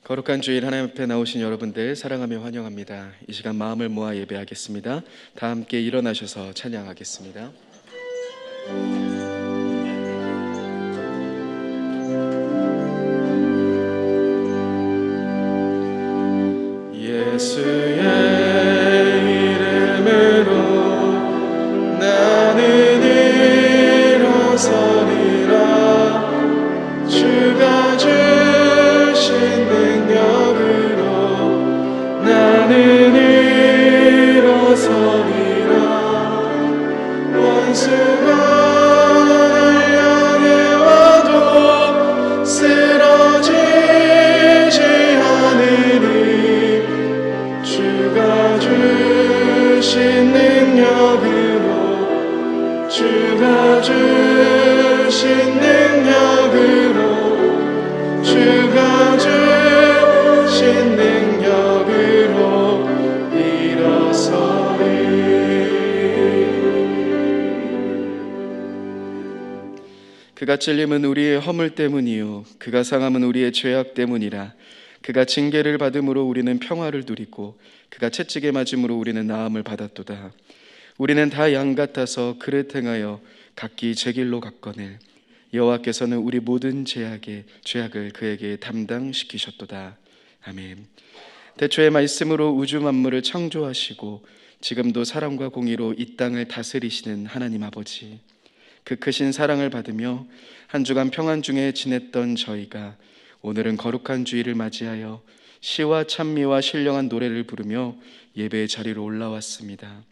거룩한 주일 하나님 앞에 나오신 여러분들 사랑하며 환영합니다. 이 시간 마음을 모아 예배하겠습니다. 다 함께 일어나셔서 찬양하겠습니다. 예수의 이름으로 나는 일어서리라. 주가 주신 능력으로 나는 일어서리라. 원수가 날 향해 와도 쓰러지지 않으리. 주가 주신 능력으로 주가 주신 능력으로 주가 주신 능력으로 일어서리. 그가 찔림은 우리의 허물 때문이요 그가 상함은 우리의 죄악 때문이라. 그가 징계를 받음으로 우리는 평화를 누리고 그가 채찍에 맞음으로 우리는 나음을 받았도다. 우리는 다 양 같아서 그릇 행하여 각기 제 길로 갔거늘 여호와께서는 우리 모든 죄악을 그에게 담당시키셨도다. 아멘. 태초의 말씀으로 우주 만물을 창조하시고 지금도 사랑과 공의로 이 땅을 다스리시는 하나님 아버지, 그 크신 사랑을 받으며 한 주간 평안 중에 지냈던 저희가 오늘은 거룩한 주일을 맞이하여 시와 찬미와 신령한 노래를 부르며 예배의 자리로 올라왔습니다.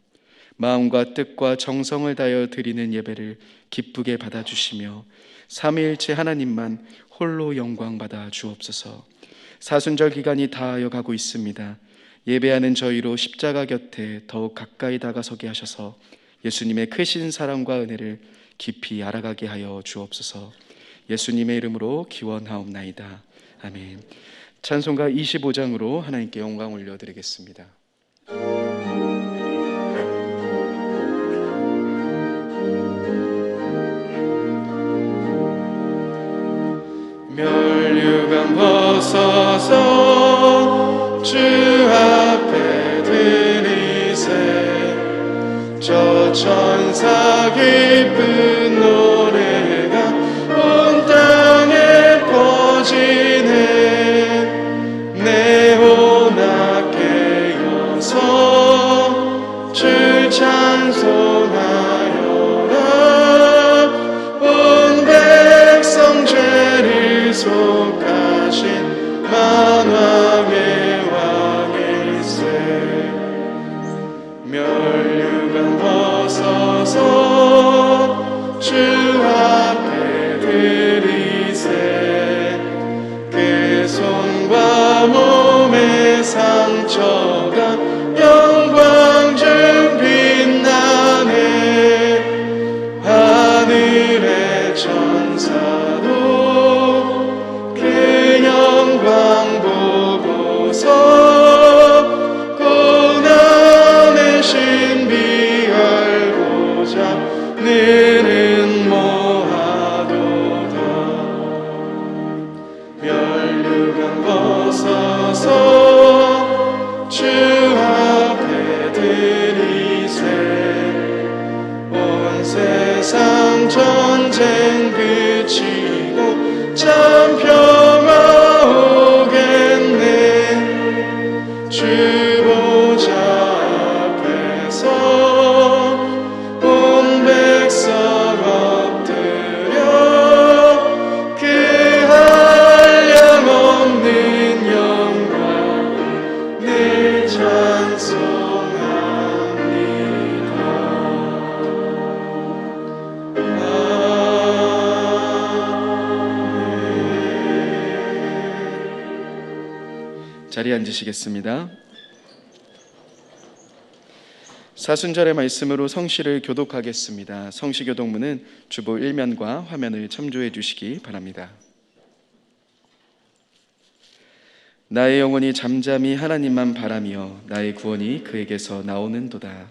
마음과 뜻과 정성을 다하여 드리는 예배를 기쁘게 받아주시며 삼위일체 하나님만 홀로 영광 받아 주옵소서. 사순절 기간이 다하여 가고 있습니다. 예배하는 저희로 십자가 곁에 더욱 가까이 다가서게 하셔서 예수님의 크신 사랑과 은혜를 깊이 알아가게 하여 주옵소서. 예수님의 이름으로 기원하옵나이다. 아멘. 찬송가 25장으로 하나님께 영광 올려드리겠습니다. 멸류관 벗어서 주 앞에 드리세. 저 천사 기쁜 노래가 온 땅에 퍼지네. 네오나 깨어서 주 찬송하여라. 온 백성 죄를 속하신 만왕의 왕일세. 멸류관 벗어서 주 앞에 드리세. 그 손과 몸의 상처가 영광 중 빛나네. 하늘의 천사도 그 영광 보고서 고난의 신비 알고자 느는 모하도다. 멸류관 벗어서 주 앞에 드리세. 온 세상 전쟁 그치고 참 평화 오겠네. 주 보좌 앞에서 온 백성 엎드려 그 한량없는 영광 늘 찬송합니다. 자리에 앉으시겠습니다. 사순절의 말씀으로 성시를 교독하겠습니다. 성시 교독문은 주보 1면과 화면을 첨조해 주시기 바랍니다. 나의 영혼이 잠잠히 하나님만 바라며 나의 구원이 그에게서 나오는도다.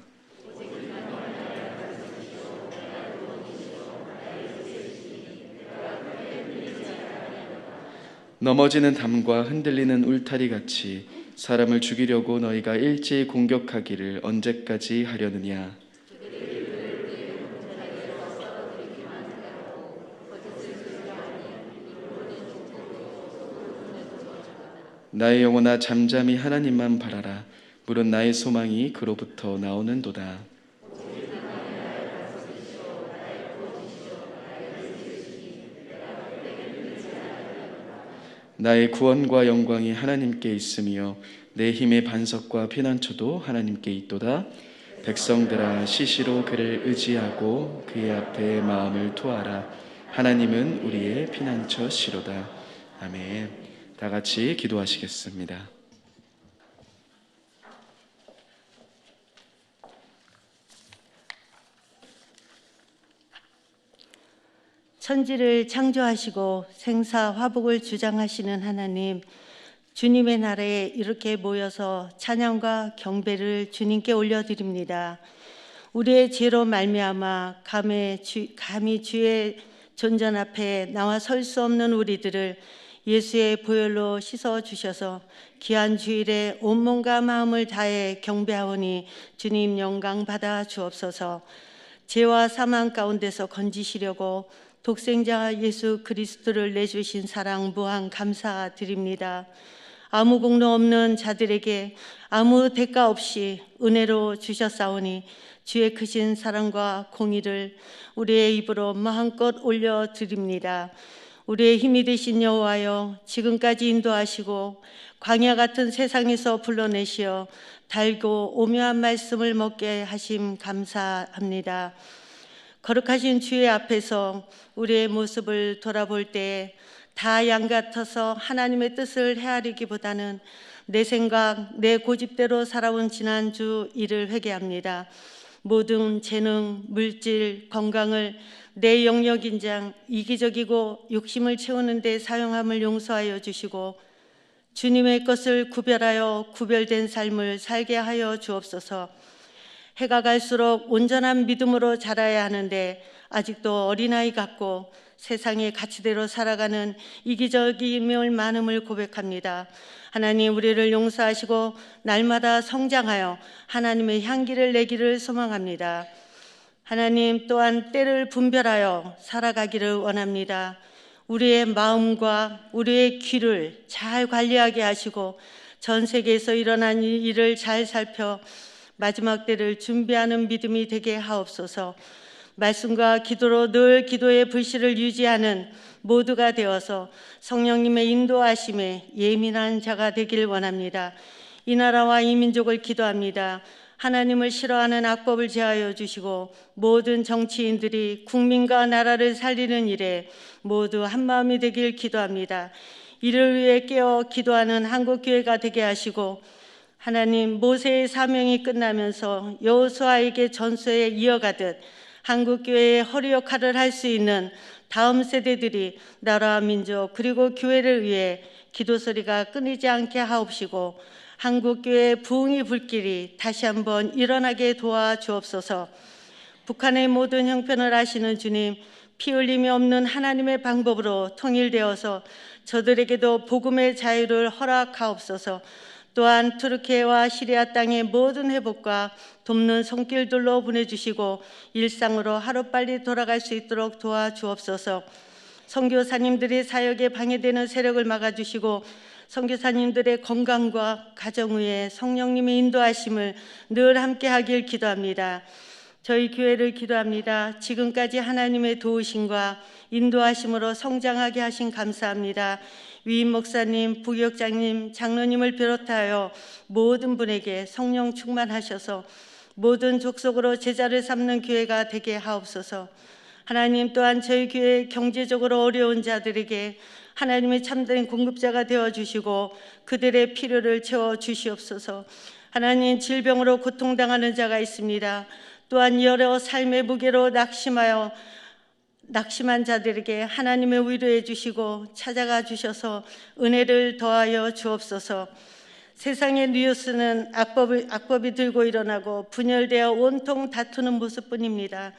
넘어지는 담과 흔들리는 울타리 같이 사람을 죽이려고 너희가 일제히 공격하기를 언제까지 하려느냐. 나의 영혼아 잠잠히 하나님만 바라라. 물은 나의 소망이 그로부터 나오는도다. 나의 구원과 영광이 하나님께 있으며 내 힘의 반석과 피난처도 하나님께 있도다. 백성들아 시시로 그를 의지하고 그의 앞에 마음을 토하라. 하나님은 우리의 피난처 시로다. 아멘. 다 같이 기도하시겠습니다. 천지를 창조하시고 생사 화복을 주장하시는 하나님, 주님의 나라에 이렇게 모여서 찬양과 경배를 주님께 올려드립니다. 우리의 죄로 말미암아 감히 주의 존전 앞에 나와 설 수 없는 우리들을 예수의 보혈로 씻어주셔서 귀한 주일에 온몸과 마음을 다해 경배하오니 주님 영광 받아 주옵소서. 죄와 사망 가운데서 건지시려고 독생자 예수 그리스도를 내주신 사랑 무한 감사드립니다. 아무 공로 없는 자들에게 아무 대가 없이 은혜로 주셨사오니 주의 크신 사랑과 공의를 우리의 입으로 마음껏 올려드립니다. 우리의 힘이 되신 여호와여, 지금까지 인도하시고 광야 같은 세상에서 불러내시어 달고 오묘한 말씀을 먹게 하심 감사합니다. 거룩하신 주의 앞에서 우리의 모습을 돌아볼 때 다 양 같아서 하나님의 뜻을 헤아리기보다는 내 생각, 내 고집대로 살아온 지난주 일을 회개합니다. 모든 재능, 물질, 건강을 내 영역인장 이기적이고 욕심을 채우는 데 사용함을 용서하여 주시고 주님의 것을 구별하여 구별된 삶을 살게 하여 주옵소서. 해가 갈수록 온전한 믿음으로 자라야 하는데 아직도 어린아이 같고 세상의 가치대로 살아가는 이기적임을 많음을 고백합니다. 하나님, 우리를 용서하시고 날마다 성장하여 하나님의 향기를 내기를 소망합니다. 하나님, 또한 때를 분별하여 살아가기를 원합니다. 우리의 마음과 우리의 귀를 잘 관리하게 하시고 전 세계에서 일어난 일을 잘 살펴 마지막 때를 준비하는 믿음이 되게 하옵소서. 말씀과 기도로 늘 기도의 불씨를 유지하는 모두가 되어서 성령님의 인도하심에 예민한 자가 되길 원합니다. 이 나라와 이 민족을 기도합니다. 하나님을 싫어하는 악법을 제하여 주시고 모든 정치인들이 국민과 나라를 살리는 일에 모두 한마음이 되길 기도합니다. 이를 위해 깨어 기도하는 한국교회가 되게 하시고 하나님, 모세의 사명이 끝나면서 여호수아에게 전서에 이어가듯 한국교회의 허리 역할을 할 수 있는 다음 세대들이 나라와 민족 그리고 교회를 위해 기도소리가 끊이지 않게 하옵시고 한국교회의 부흥의 불길이 다시 한번 일어나게 도와주옵소서. 북한의 모든 형편을 아시는 주님, 피 흘림이 없는 하나님의 방법으로 통일되어서 저들에게도 복음의 자유를 허락하옵소서. 또한 투르키예와 시리아 땅의 모든 회복과 돕는 손길들로 보내주시고 일상으로 하루빨리 돌아갈 수 있도록 도와주옵소서. 선교사님들이 사역에 방해되는 세력을 막아주시고 선교사님들의 건강과 가정 위에 성령님의 인도하심을 늘 함께 하길 기도합니다. 저희 교회를 기도합니다. 지금까지 하나님의 도우심과 인도하심으로 성장하게 하신 감사합니다. 위임 목사님, 부교육장님, 장로님을 비롯하여 모든 분에게 성령 충만하셔서 모든 족속으로 제자를 삼는 교회가 되게 하옵소서. 하나님, 또한 저희 교회 경제적으로 어려운 자들에게 하나님의 참된 공급자가 되어주시고 그들의 필요를 채워주시옵소서. 하나님, 질병으로 고통당하는 자가 있습니다. 또한 여러 삶의 무게로 낙심한 자들에게 하나님의 위로해 주시고 찾아가 주셔서 은혜를 더하여 주옵소서. 세상의 뉴스는 악법이 들고 일어나고 분열되어 온통 다투는 모습뿐입니다.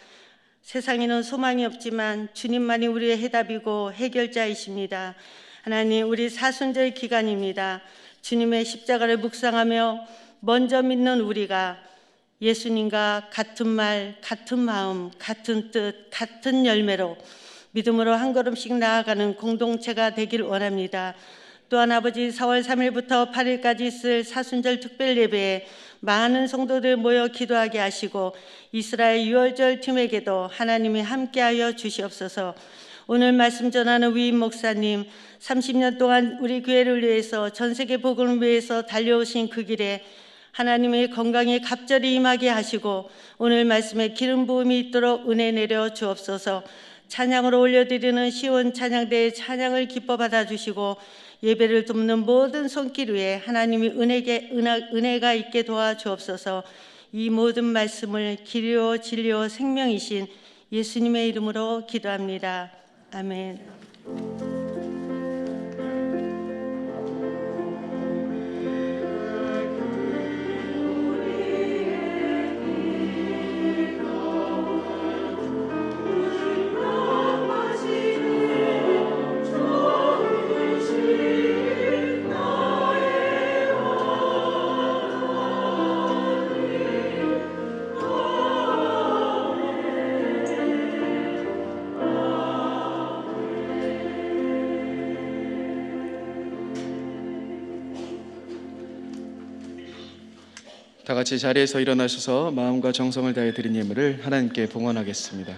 세상에는 소망이 없지만 주님만이 우리의 해답이고 해결자이십니다. 하나님, 우리 사순절 기간입니다. 주님의 십자가를 묵상하며 먼저 믿는 우리가 예수님과 같은 말, 같은 마음, 같은 뜻, 같은 열매로 믿음으로 한 걸음씩 나아가는 공동체가 되길 원합니다. 또한 아버지, 4월 3일부터 8일까지 있을 사순절 특별 예배에 많은 성도들 모여 기도하게 하시고 이스라엘 유월절 팀에게도 하나님이 함께하여 주시옵소서. 오늘 말씀 전하는 위임 목사님, 30년 동안 우리 교회를 위해서, 전 세계 복음을 위해서 달려오신 그 길에 하나님의 건강에 갑절이 임하게 하시고 오늘 말씀에 기름 부음이 있도록 은혜 내려 주옵소서. 찬양으로 올려드리는 시온 찬양대의 찬양을 기뻐 받아주시고 예배를 돕는 모든 손길 위에 하나님이 은혜가 있게 도와주옵소서. 이 모든 말씀을 길이요 진리요 생명이신 예수님의 이름으로 기도합니다. 아멘. 다 같이 자리에서 일어나셔서 마음과 정성을 다해 드린 예물을 하나님께 봉헌하겠습니다.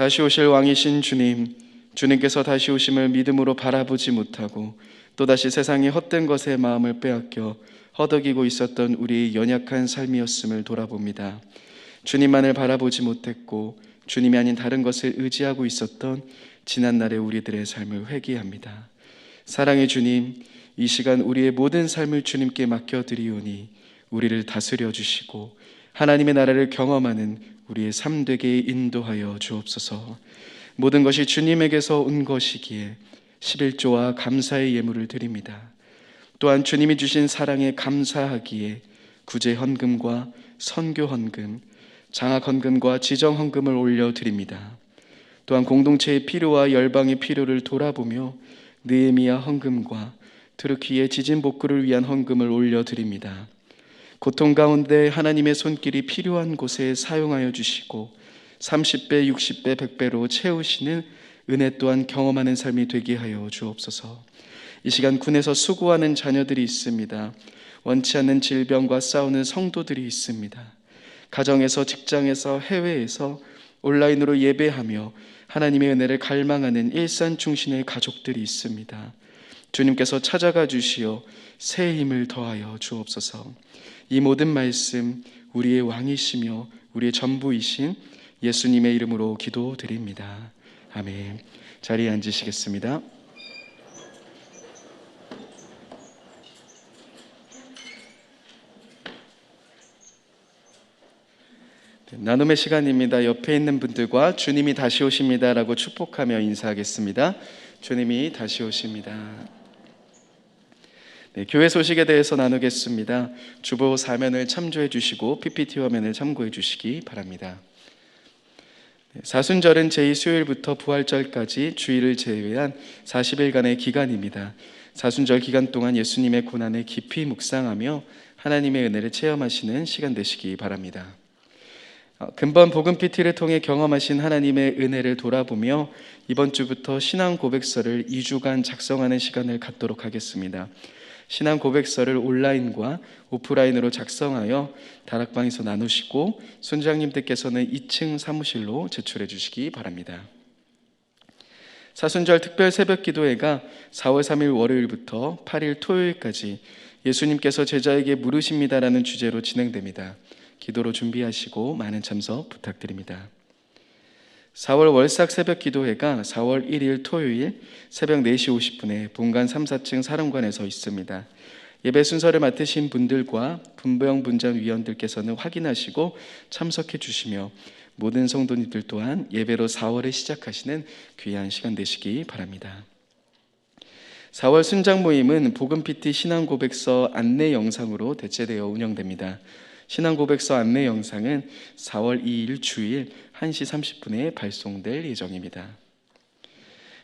다시 오실 왕이신 주님, 주님께서 다시 오심을 믿음으로 바라보지 못하고 또다시 세상의 헛된 것에 마음을 빼앗겨 허덕이고 있었던 우리의 연약한 삶이었음을 돌아봅니다. 주님만을 바라보지 못했고 주님이 아닌 다른 것을 의지하고 있었던 지난날의 우리들의 삶을 회개합니다. 사랑의 주님, 이 시간 우리의 모든 삶을 주님께 맡겨드리오니 우리를 다스려 주시고 하나님의 나라를 경험하는 우리의 삶 되게 인도하여 주옵소서. 모든 것이 주님에게서 온 것이기에 11조와 감사의 예물을 드립니다. 또한 주님이 주신 사랑에 감사하기에 구제 헌금과 선교 헌금, 장학 헌금과 지정 헌금을 올려드립니다. 또한 공동체의 필요와 열방의 필요를 돌아보며 느헤미야 헌금과 트르키의 지진 복구를 위한 헌금을 올려드립니다. 고통 가운데 하나님의 손길이 필요한 곳에 사용하여 주시고 30배, 60배, 100배로 채우시는 은혜 또한 경험하는 삶이 되게 하여 주옵소서. 이 시간 군에서 수고하는 자녀들이 있습니다. 원치 않는 질병과 싸우는 성도들이 있습니다. 가정에서, 직장에서, 해외에서 온라인으로 예배하며 하나님의 은혜를 갈망하는 일산 충신의 가족들이 있습니다. 주님께서 찾아가 주시어 새 힘을 더하여 주옵소서. 이 모든 말씀 우리의 왕이시며 우리의 전부이신 예수님의 이름으로 기도드립니다. 아멘. 자리에 앉으시겠습니다. 나눔의 시간입니다. 옆에 있는 분들과 주님이 다시 오십니다라고 축복하며 인사하겠습니다. 주님이 다시 오십니다. 네, 교회 소식에 대해서 나누겠습니다. 주보 사면을 참조해 주시고 PPT 화면을 참고해 주시기 바랍니다. 사순절은 제2수요일부터 부활절까지 주일을 제외한 40일간의 기간입니다. 사순절 기간 동안 예수님의 고난을 깊이 묵상하며 하나님의 은혜를 체험하시는 시간 되시기 바랍니다. 근본 복음 PT를 통해 경험하신 하나님의 은혜를 돌아보며 이번 주부터 신앙 고백서를 2주간 작성하는 시간을 갖도록 하겠습니다. 신앙 고백서를 온라인과 오프라인으로 작성하여 다락방에서 나누시고 순장님들께서는 2층 사무실로 제출해 주시기 바랍니다. 사순절 특별 새벽 기도회가 4월 3일 월요일부터 8일 토요일까지 예수님께서 제자에게 물으십니다라는 주제로 진행됩니다. 기도로 준비하시고 많은 참석 부탁드립니다. 4월 월삭 새벽 기도회가 4월 1일 토요일 새벽 4시 50분에 본관 3, 4층 사령관에서 있습니다. 예배 순서를 맡으신 분들과 분부형 분장 위원들께서는 확인하시고 참석해 주시며 모든 성도님들 또한 예배로 4월을 시작하시는 귀한 시간 되시기 바랍니다. 4월 순장 모임은 복음 PT 신앙 고백서 안내 영상으로 대체되어 운영됩니다. 신앙 고백서 안내 영상은 4월 2일 주일 1시 30분에 발송될 예정입니다.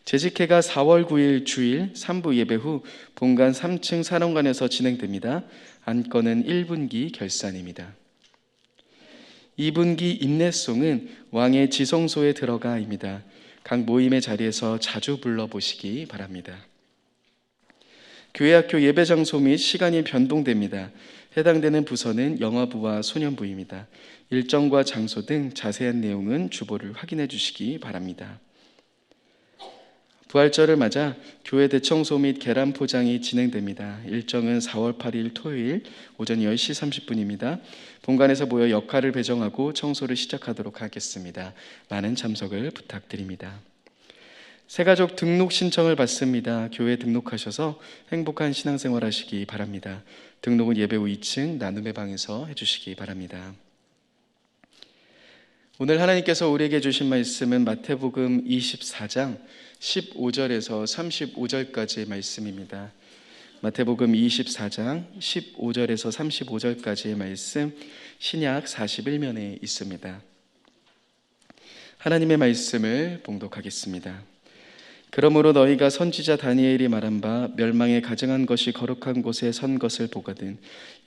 재직회가 4월 9일 주일 3부 예배 후 본관 3층 사령관에서 진행됩니다. 안건은 1분기 결산입니다. 2분기 인내송은 왕의 지성소에 들어가입니다. 각 모임의 자리에서 자주 불러보시기 바랍니다. 교회학교 예배 장소 및 시간이 변동됩니다. 해당되는 부서는 영화부와 소년부입니다. 일정과 장소 등 자세한 내용은 주보를 확인해 주시기 바랍니다. 부활절을 맞아 교회 대청소 및 계란 포장이 진행됩니다. 일정은 4월 8일 토요일 오전 10시 30분입니다. 본관에서 모여 역할을 배정하고 청소를 시작하도록 하겠습니다. 많은 참석을 부탁드립니다. 새가족 등록 신청을 받습니다. 교회에 등록하셔서 행복한 신앙생활 하시기 바랍니다. 등록은 예배 후 2층 나눔의 방에서 해주시기 바랍니다. 오늘 하나님께서 우리에게 주신 말씀은 마태복음 24장 15절에서 35절까지의 말씀입니다. 마태복음 24장 15절에서 35절까지의 말씀 신약 41면에 있습니다. 하나님의 말씀을 봉독하겠습니다. 그러므로 너희가 선지자 다니엘이 말한 바 멸망에 가증한 것이 거룩한 곳에 선 것을 보거든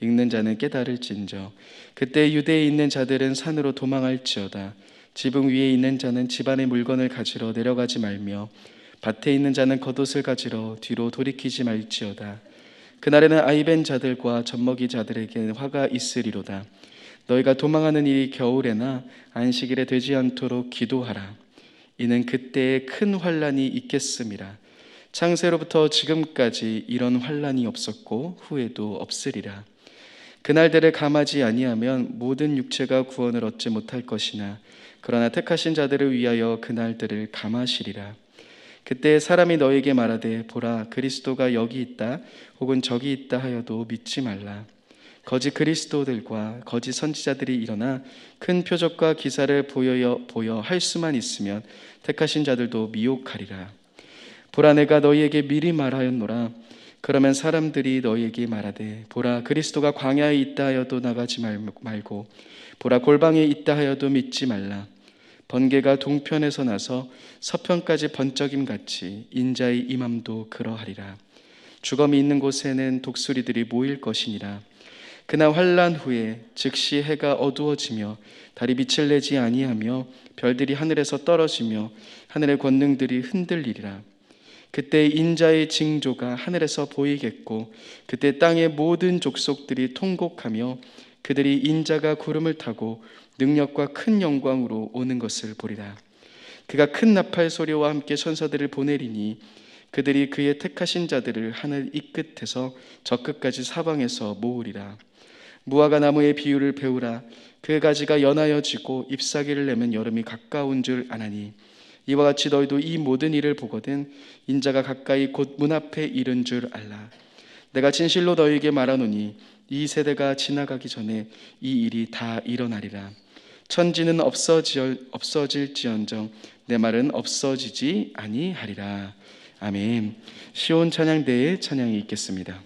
읽는 자는 깨달을진저 그때 유대에 있는 자들은 산으로 도망할지어다 지붕 위에 있는 자는 집안의 물건을 가지러 내려가지 말며 밭에 있는 자는 겉옷을 가지러 뒤로 돌이키지 말지어다 그날에는 아이벤 자들과 젖먹이 자들에게는 화가 있으리로다 너희가 도망하는 일이 겨울에나 안식일에 되지 않도록 기도하라 이는 그때에 큰 환난이 있겠음이라 창세로부터 지금까지 이런 환난이 없었고 후에도 없으리라 그날들을 감하지 아니하면 모든 육체가 구원을 얻지 못할 것이나 그러나 택하신 자들을 위하여 그날들을 감하시리라 그때 사람이 너에게 말하되 보라 그리스도가 여기 있다 혹은 저기 있다 하여도 믿지 말라 거짓 그리스도들과 거짓 선지자들이 일어나 큰 표적과 기사를 보여 할 수만 있으면 택하신 자들도 미혹하리라 보라 내가 너희에게 미리 말하였노라 그러면 사람들이 너희에게 말하되 보라 그리스도가 광야에 있다 하여도 나가지 말고 보라 골방에 있다 하여도 믿지 말라 번개가 동편에서 나서 서편까지 번쩍임 같이 인자의 임함도 그러하리라 주검이 있는 곳에는 독수리들이 모일 것이니라 그날 환난 후에 즉시 해가 어두워지며 달이 빛을 내지 아니하며 별들이 하늘에서 떨어지며 하늘의 권능들이 흔들리리라 그때 인자의 징조가 하늘에서 보이겠고 그때 땅의 모든 족속들이 통곡하며 그들이 인자가 구름을 타고 능력과 큰 영광으로 오는 것을 보리라 그가 큰 나팔 소리와 함께 천사들을 보내리니 그들이 그의 택하신 자들을 하늘 이 끝에서 저 끝까지 사방에서 모으리라. 무화과 나무의 비유를 배우라. 그 가지가 연하여 지고 잎사귀를 내면 여름이 가까운 줄 아나니 이와 같이 너희도 이 모든 일을 보거든 인자가 가까이 곧 문 앞에 이른 줄 알라. 내가 진실로 너희에게 말하노니 이 세대가 지나가기 전에 이 일이 다 일어나리라. 천지는 없어질지언정 내 말은 없어지지 아니하리라. 아멘. 시온 찬양대의 찬양이 있겠습니다.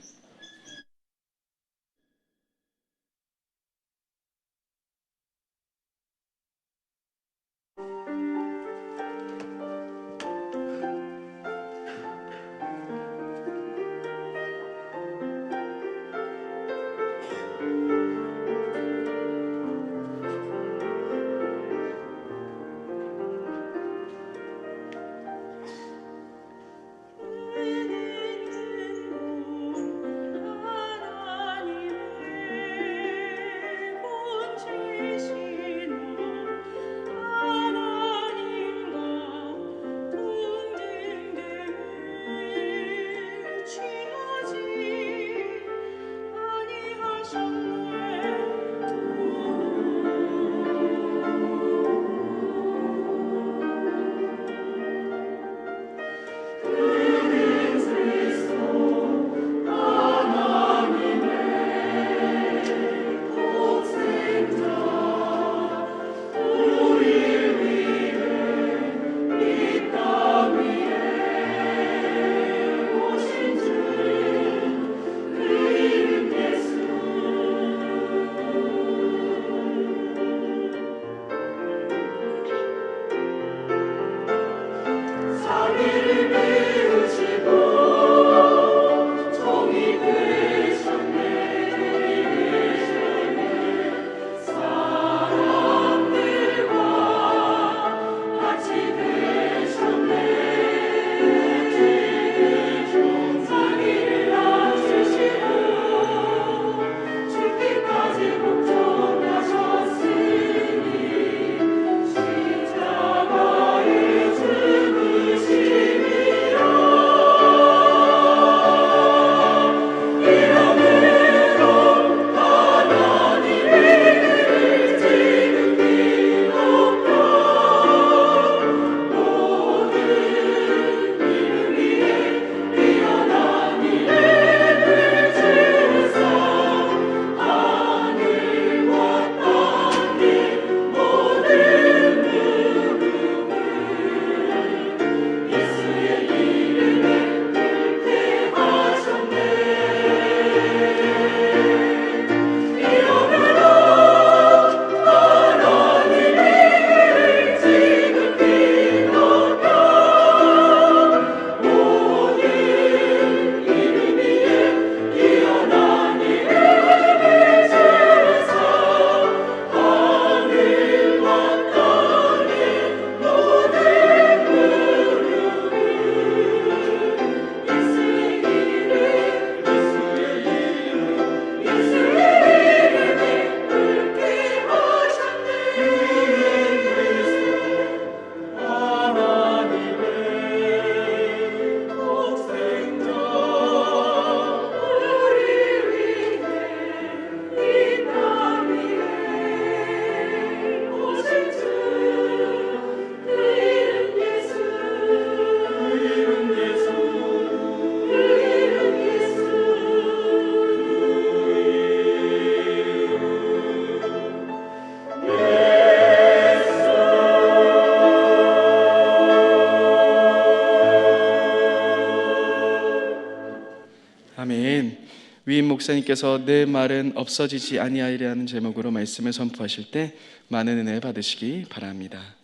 아멘. 위임 목사님께서 내 말은 없어지지 아니하리라는 제목으로 말씀을 선포하실 때 많은 은혜 받으시기 바랍니다.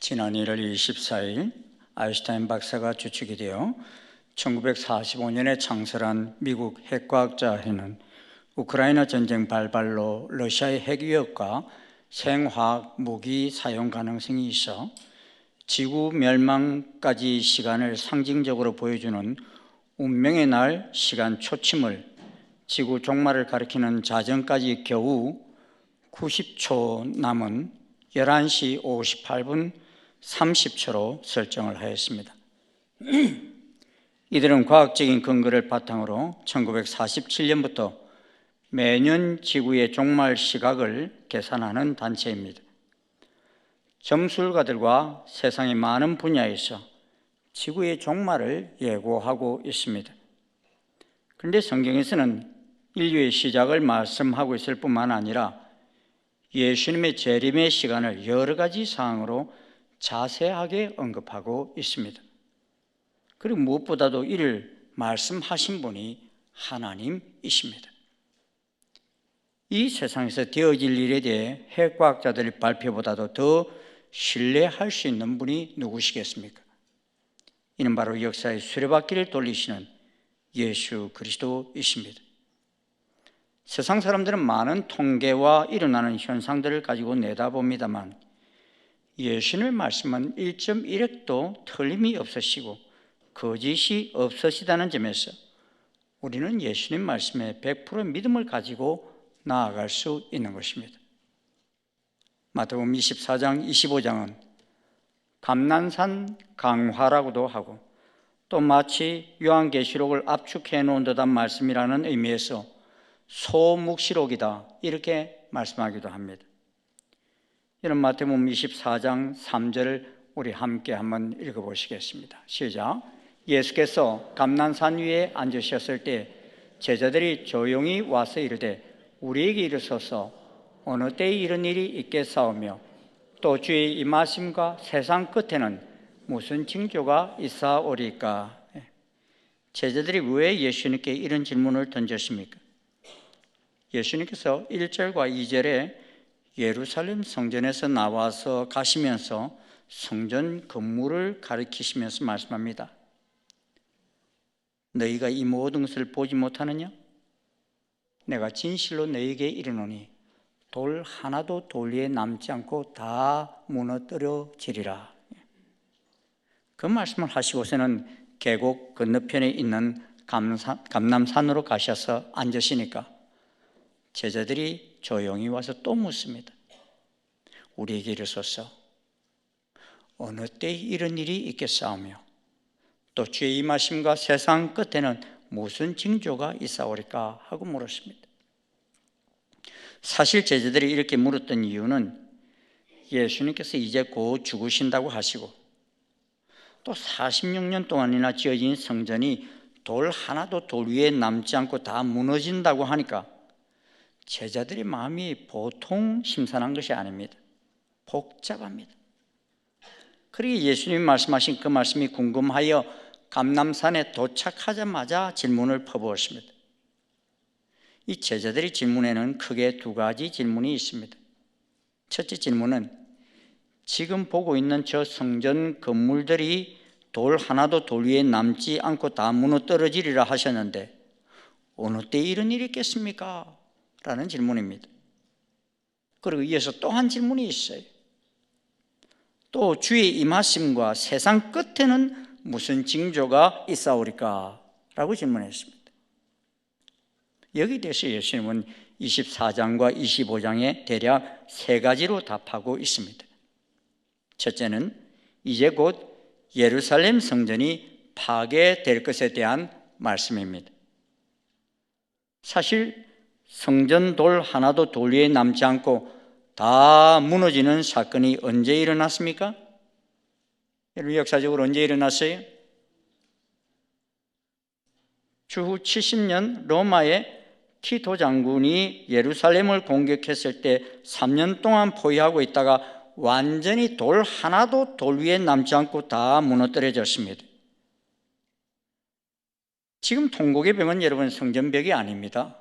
지난 1월 24일 아인슈타인 박사가 주축이 되어 1945년에 창설한 미국 핵과학자회는 우크라이나 전쟁 발발로 러시아의 핵위협과 생화학 무기 사용 가능성이 있어 지구 멸망까지 시간을 상징적으로 보여주는 운명의 날 시간 초침을 지구 종말을 가리키는 자정까지 겨우 90초 남은 11시 58분 30초로 설정을 하였습니다. 이들은 과학적인 근거를 바탕으로 1947년부터 매년 지구의 종말 시각을 계산하는 단체입니다. 점술가들과 세상의 많은 분야에서 지구의 종말을 예고하고 있습니다. 그런데 성경에서는 인류의 시작을 말씀하고 있을 뿐만 아니라 예수님의 재림의 시간을 여러 가지 사항으로 자세하게 언급하고 있습니다. 그리고 무엇보다도 이를 말씀하신 분이 하나님이십니다. 이 세상에서 되어질 일에 대해 핵과학자들의 발표보다도 더 신뢰할 수 있는 분이 누구시겠습니까? 이는 바로 역사의 수레바퀴를 돌리시는 예수 그리스도이십니다. 세상 사람들은 많은 통계와 일어나는 현상들을 가지고 내다봅니다만 예수님의 말씀은 1.1핵도 틀림이 없으시고 거짓이 없으시다는 점에서 우리는 예수님 말씀에 100% 믿음을 가지고 나아갈 수 있는 것입니다. 마태복음 24장, 25장은 감난산 강화라고도 하고 또 마치 요한계시록을 압축해 놓은 듯한 말씀이라는 의미에서 소묵시록이다 이렇게 말씀하기도 합니다. 이런 마태복음 24장 3절을 우리 함께 한번 읽어보시겠습니다. 시작. 예수께서 감난산 위에 앉으셨을 때 제자들이 조용히 와서 이르되 우리에게 이르소서 어느 때에 이런 일이 있겠사오며 또 주의 임하심과 세상 끝에는 무슨 징조가 있사오리까? 제자들이 왜 예수님께 이런 질문을 던졌습니까? 예수님께서 1절과 2절에 예루살렘 성전에서 나와서 가시면서 성전 건물을 가리키시면서 말씀합니다. 너희가 이 모든 것을 보지 못하느냐? 내가 진실로 너희에게 이르노니 돌 하나도 돌 위에 남지 않고 다 무너뜨려지리라. 그 말씀을 하시고서는 계곡 건너편에 있는 감람산으로 가셔서 앉으시니까 제자들이 조용히 와서 또 묻습니다. 우리에게 이르소서 어느 때에 이런 일이 있겠사오며 또 주의 임하심과 세상 끝에는 무슨 징조가 있사오리까 하고 물었습니다. 사실 제자들이 이렇게 물었던 이유는 예수님께서 이제 곧 죽으신다고 하시고 또 46년 동안이나 지어진 성전이 돌 하나도 돌 위에 남지 않고 다 무너진다고 하니까 제자들의 마음이 보통 심산한 것이 아닙니다. 복잡합니다. 그러기에 예수님이 말씀하신 그 말씀이 궁금하여 감람산에 도착하자마자 질문을 퍼부었습니다. 이 제자들의 질문에는 크게 두 가지 질문이 있습니다. 첫째 질문은 지금 보고 있는 저 성전 건물들이 돌 하나도 돌 위에 남지 않고 다 무너뜨려지리라 하셨는데 어느 때 이런 일이 있겠습니까? 라는 질문입니다. 그리고 이어서 또 한 질문이 있어요. 또 주의 임하심과 세상 끝에는 무슨 징조가 있사오리까? 라고 질문했습니다. 여기에 대해서 예수님은 24장과 25장에 대략 세 가지로 답하고 있습니다. 첫째는 이제 곧 예루살렘 성전이 파괴될 것에 대한 말씀입니다. 사실 성전 돌 하나도 돌 위에 남지 않고 다 무너지는 사건이 언제 일어났습니까? 여러분 역사적으로 언제 일어났어요? 주후 70년 로마의 티토 장군이 예루살렘을 공격했을 때 3년 동안 포위하고 있다가 완전히 돌 하나도 돌 위에 남지 않고 다 무너뜨려졌습니다. 지금 통곡의 벽은 여러분 성전벽이 아닙니다.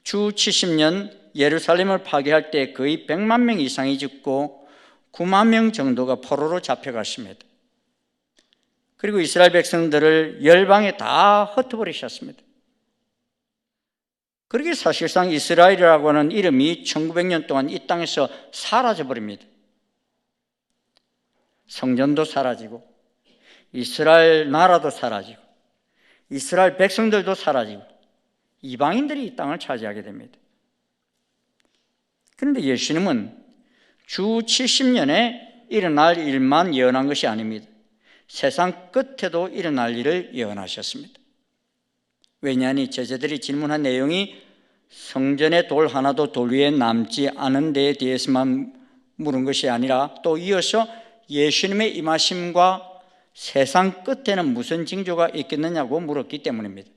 주 70년 예루살렘을 파괴할 때 거의 100만 명 이상이 죽고 9만 명 정도가 포로로 잡혀갔습니다. 그리고 이스라엘 백성들을 열방에 다 흩어버리셨습니다. 그렇게 사실상 이스라엘이라고 하는 이름이 1900년 동안 이 땅에서 사라져버립니다. 성전도 사라지고 이스라엘 나라도 사라지고 이스라엘 백성들도 사라지고 이방인들이 이 땅을 차지하게 됩니다. 그런데 예수님은 주 70년에 일어날 일만 예언한 것이 아닙니다. 세상 끝에도 일어날 일을 예언하셨습니다. 왜냐하니 제자들이 질문한 내용이 성전에 돌 하나도 돌 위에 남지 않은 데에 대해서만 물은 것이 아니라 또 이어서 예수님의 임하심과 세상 끝에는 무슨 징조가 있겠느냐고 물었기 때문입니다.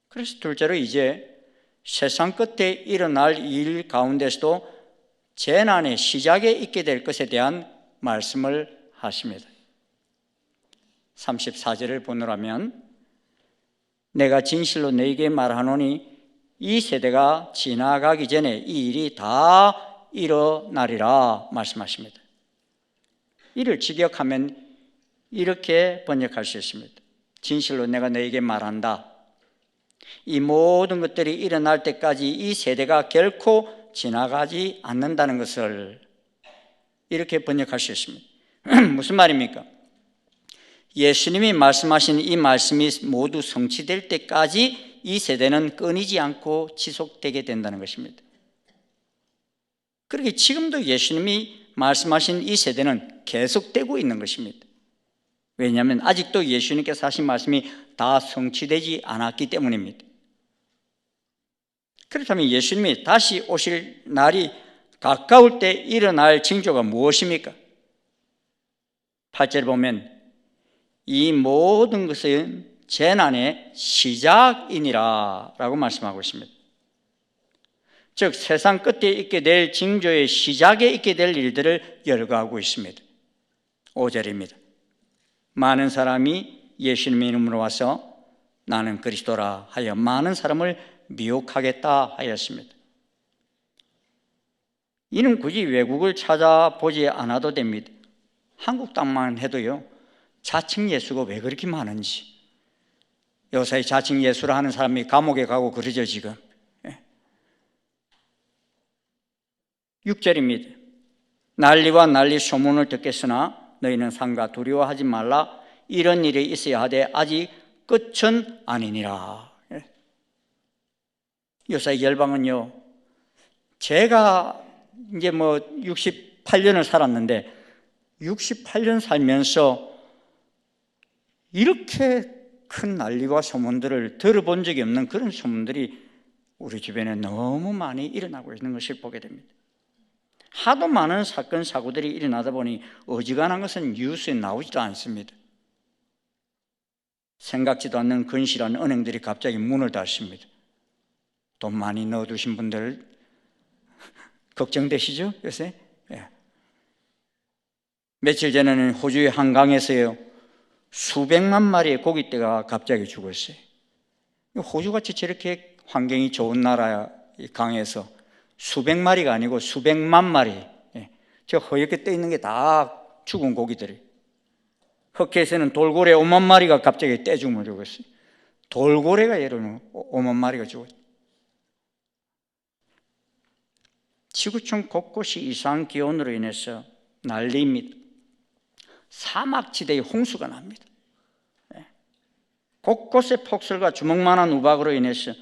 그래서 둘째로 이제 세상 끝에 일어날 일 가운데서도 재난의 시작에 있게 될 것에 대한 말씀을 하십니다. 34절을 보노라면 내가 진실로 너희에게 말하노니 이 세대가 지나가기 전에 이 일이 다 일어나리라 말씀하십니다. 이를 직역하면 이렇게 번역할 수 있습니다. 진실로 내가 너희에게 말한다. 이 모든 것들이 일어날 때까지 이 세대가 결코 지나가지 않는다는 것을 이렇게 번역할 수 있습니다. 무슨 말입니까? 예수님이 말씀하신 이 말씀이 모두 성취될 때까지 이 세대는 끊이지 않고 지속되게 된다는 것입니다. 그렇게 지금도 예수님이 말씀하신 이 세대는 계속되고 있는 것입니다. 왜냐하면 아직도 예수님께서 하신 말씀이 다 성취되지 않았기 때문입니다. 그렇다면 예수님이 다시 오실 날이 가까울 때 일어날 징조가 무엇입니까? 8절에 보면 이 모든 것은 재난의 시작이니라 라고 말씀하고 있습니다. 즉 세상 끝에 있게 될 징조의 시작에 있게 될 일들을 열거하고 있습니다. 5절입니다. 많은 사람이 예수님의 이름으로 와서 나는 그리스도라 하여 많은 사람을 미혹하겠다 하였습니다. 이는 굳이 외국을 찾아보지 않아도 됩니다. 한국 땅만 해도요, 자칭 예수가 왜 그렇게 많은지. 요새 자칭 예수를 하는 사람이 감옥에 가고 그러죠 지금. 6절입니다. 난리와 난리 소문을 듣겠으나 너희는 삼가 두려워하지 말라. 이런 일이 있어야 하되 아직 끝은 아니니라. 요새 열방은요, 제가 이제 68년을 살았는데 68년 살면서 이렇게 큰 난리와 소문들을 들어본 적이 없는 그런 소문들이 우리 주변에 너무 많이 일어나고 있는 것을 보게 됩니다. 하도 많은 사건 사고들이 일어나다 보니 어지간한 것은 뉴스에 나오지도 않습니다. 생각지도 않는 근실한 은행들이 갑자기 문을 닫습니다. 돈 많이 넣어두신 분들 걱정되시죠 요새? 예. 며칠 전에는 호주의 한강에서요, 수백만 마리의 고깃대가 갑자기 죽었어요. 호주같이 저렇게 환경이 좋은 나라 강에서 수백 마리가 아니고 수백만 마리, 저 허옇게 떠 있는 게 다 죽은 고기들이. 흑해에서는 돌고래 5만 마리가 갑자기 떼죽음을 죽었어요. 돌고래가 예로는 5만 마리가 죽었어요. 지구촌 곳곳이 이상 기온으로 인해서 난리입니다. 사막지대에 홍수가 납니다. 곳곳에 폭설과 주먹만한 우박으로 인해서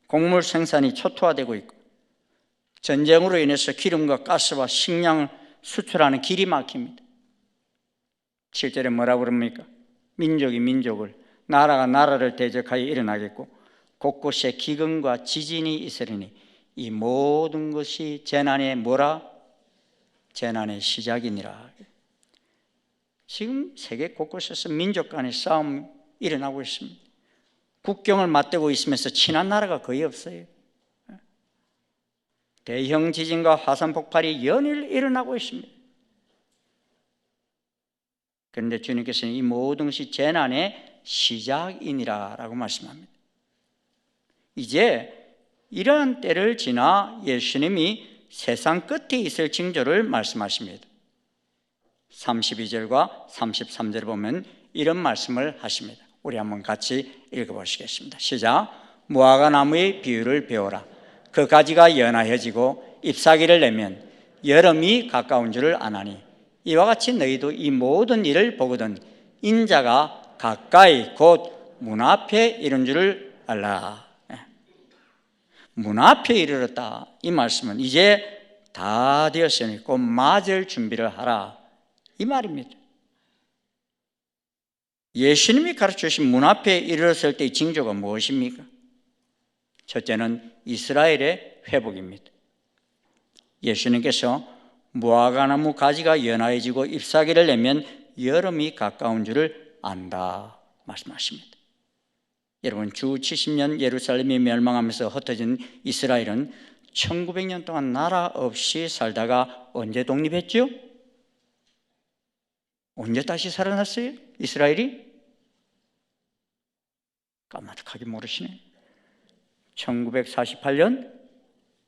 곡물 생산이 초토화되고 있고, 전쟁으로 인해서 기름과 가스와 식량을 수출하는 길이 막힙니다. 7절에 뭐라고 그럽니까? 민족이 민족을, 나라가 나라를 대적하여 일어나겠고 곳곳에 기근과 지진이 있으리니 이 모든 것이 재난의 뭐라? 재난의 시작이니라. 지금 세계 곳곳에서 민족 간의 싸움이 일어나고 있습니다. 국경을 맞대고 있으면서 친한 나라가 거의 없어요. 대형 지진과 화산 폭발이 연일 일어나고 있습니다. 그런데 주님께서는 이 모든 것이 재난의 시작이니라 라고 말씀합니다. 이제 이러한 때를 지나 예수님이 세상 끝에 있을 징조를 말씀하십니다. 32절과 33절을 보면 이런 말씀을 하십니다. 우리 한번 같이 읽어보시겠습니다. 시작. 무화과 나무의 비유를 배워라. 그 가지가 연하여지고 잎사귀를 내면 여름이 가까운 줄을 아나니 이와 같이 너희도 이 모든 일을 보거든 인자가 가까이 곧 문 앞에 이른 줄을 알라. 문 앞에 이르렀다. 이 말씀은 이제 다 되었으니 곧 맞을 준비를 하라, 이 말입니다. 예수님이 가르쳐주신 문 앞에 이르렀을 때의 징조가 무엇입니까? 첫째는 이스라엘의 회복입니다. 예수님께서 무화과나무 가지가 연하해지고 잎사귀를 내면 여름이 가까운 줄을 안다 말씀하십니다. 여러분, 주 70년 예루살렘이 멸망하면서 흩어진 이스라엘은 1900년 동안 나라 없이 살다가 언제 독립했죠? 언제 다시 살아났어요? 이스라엘이? 까마득하게 모르시네. 1948년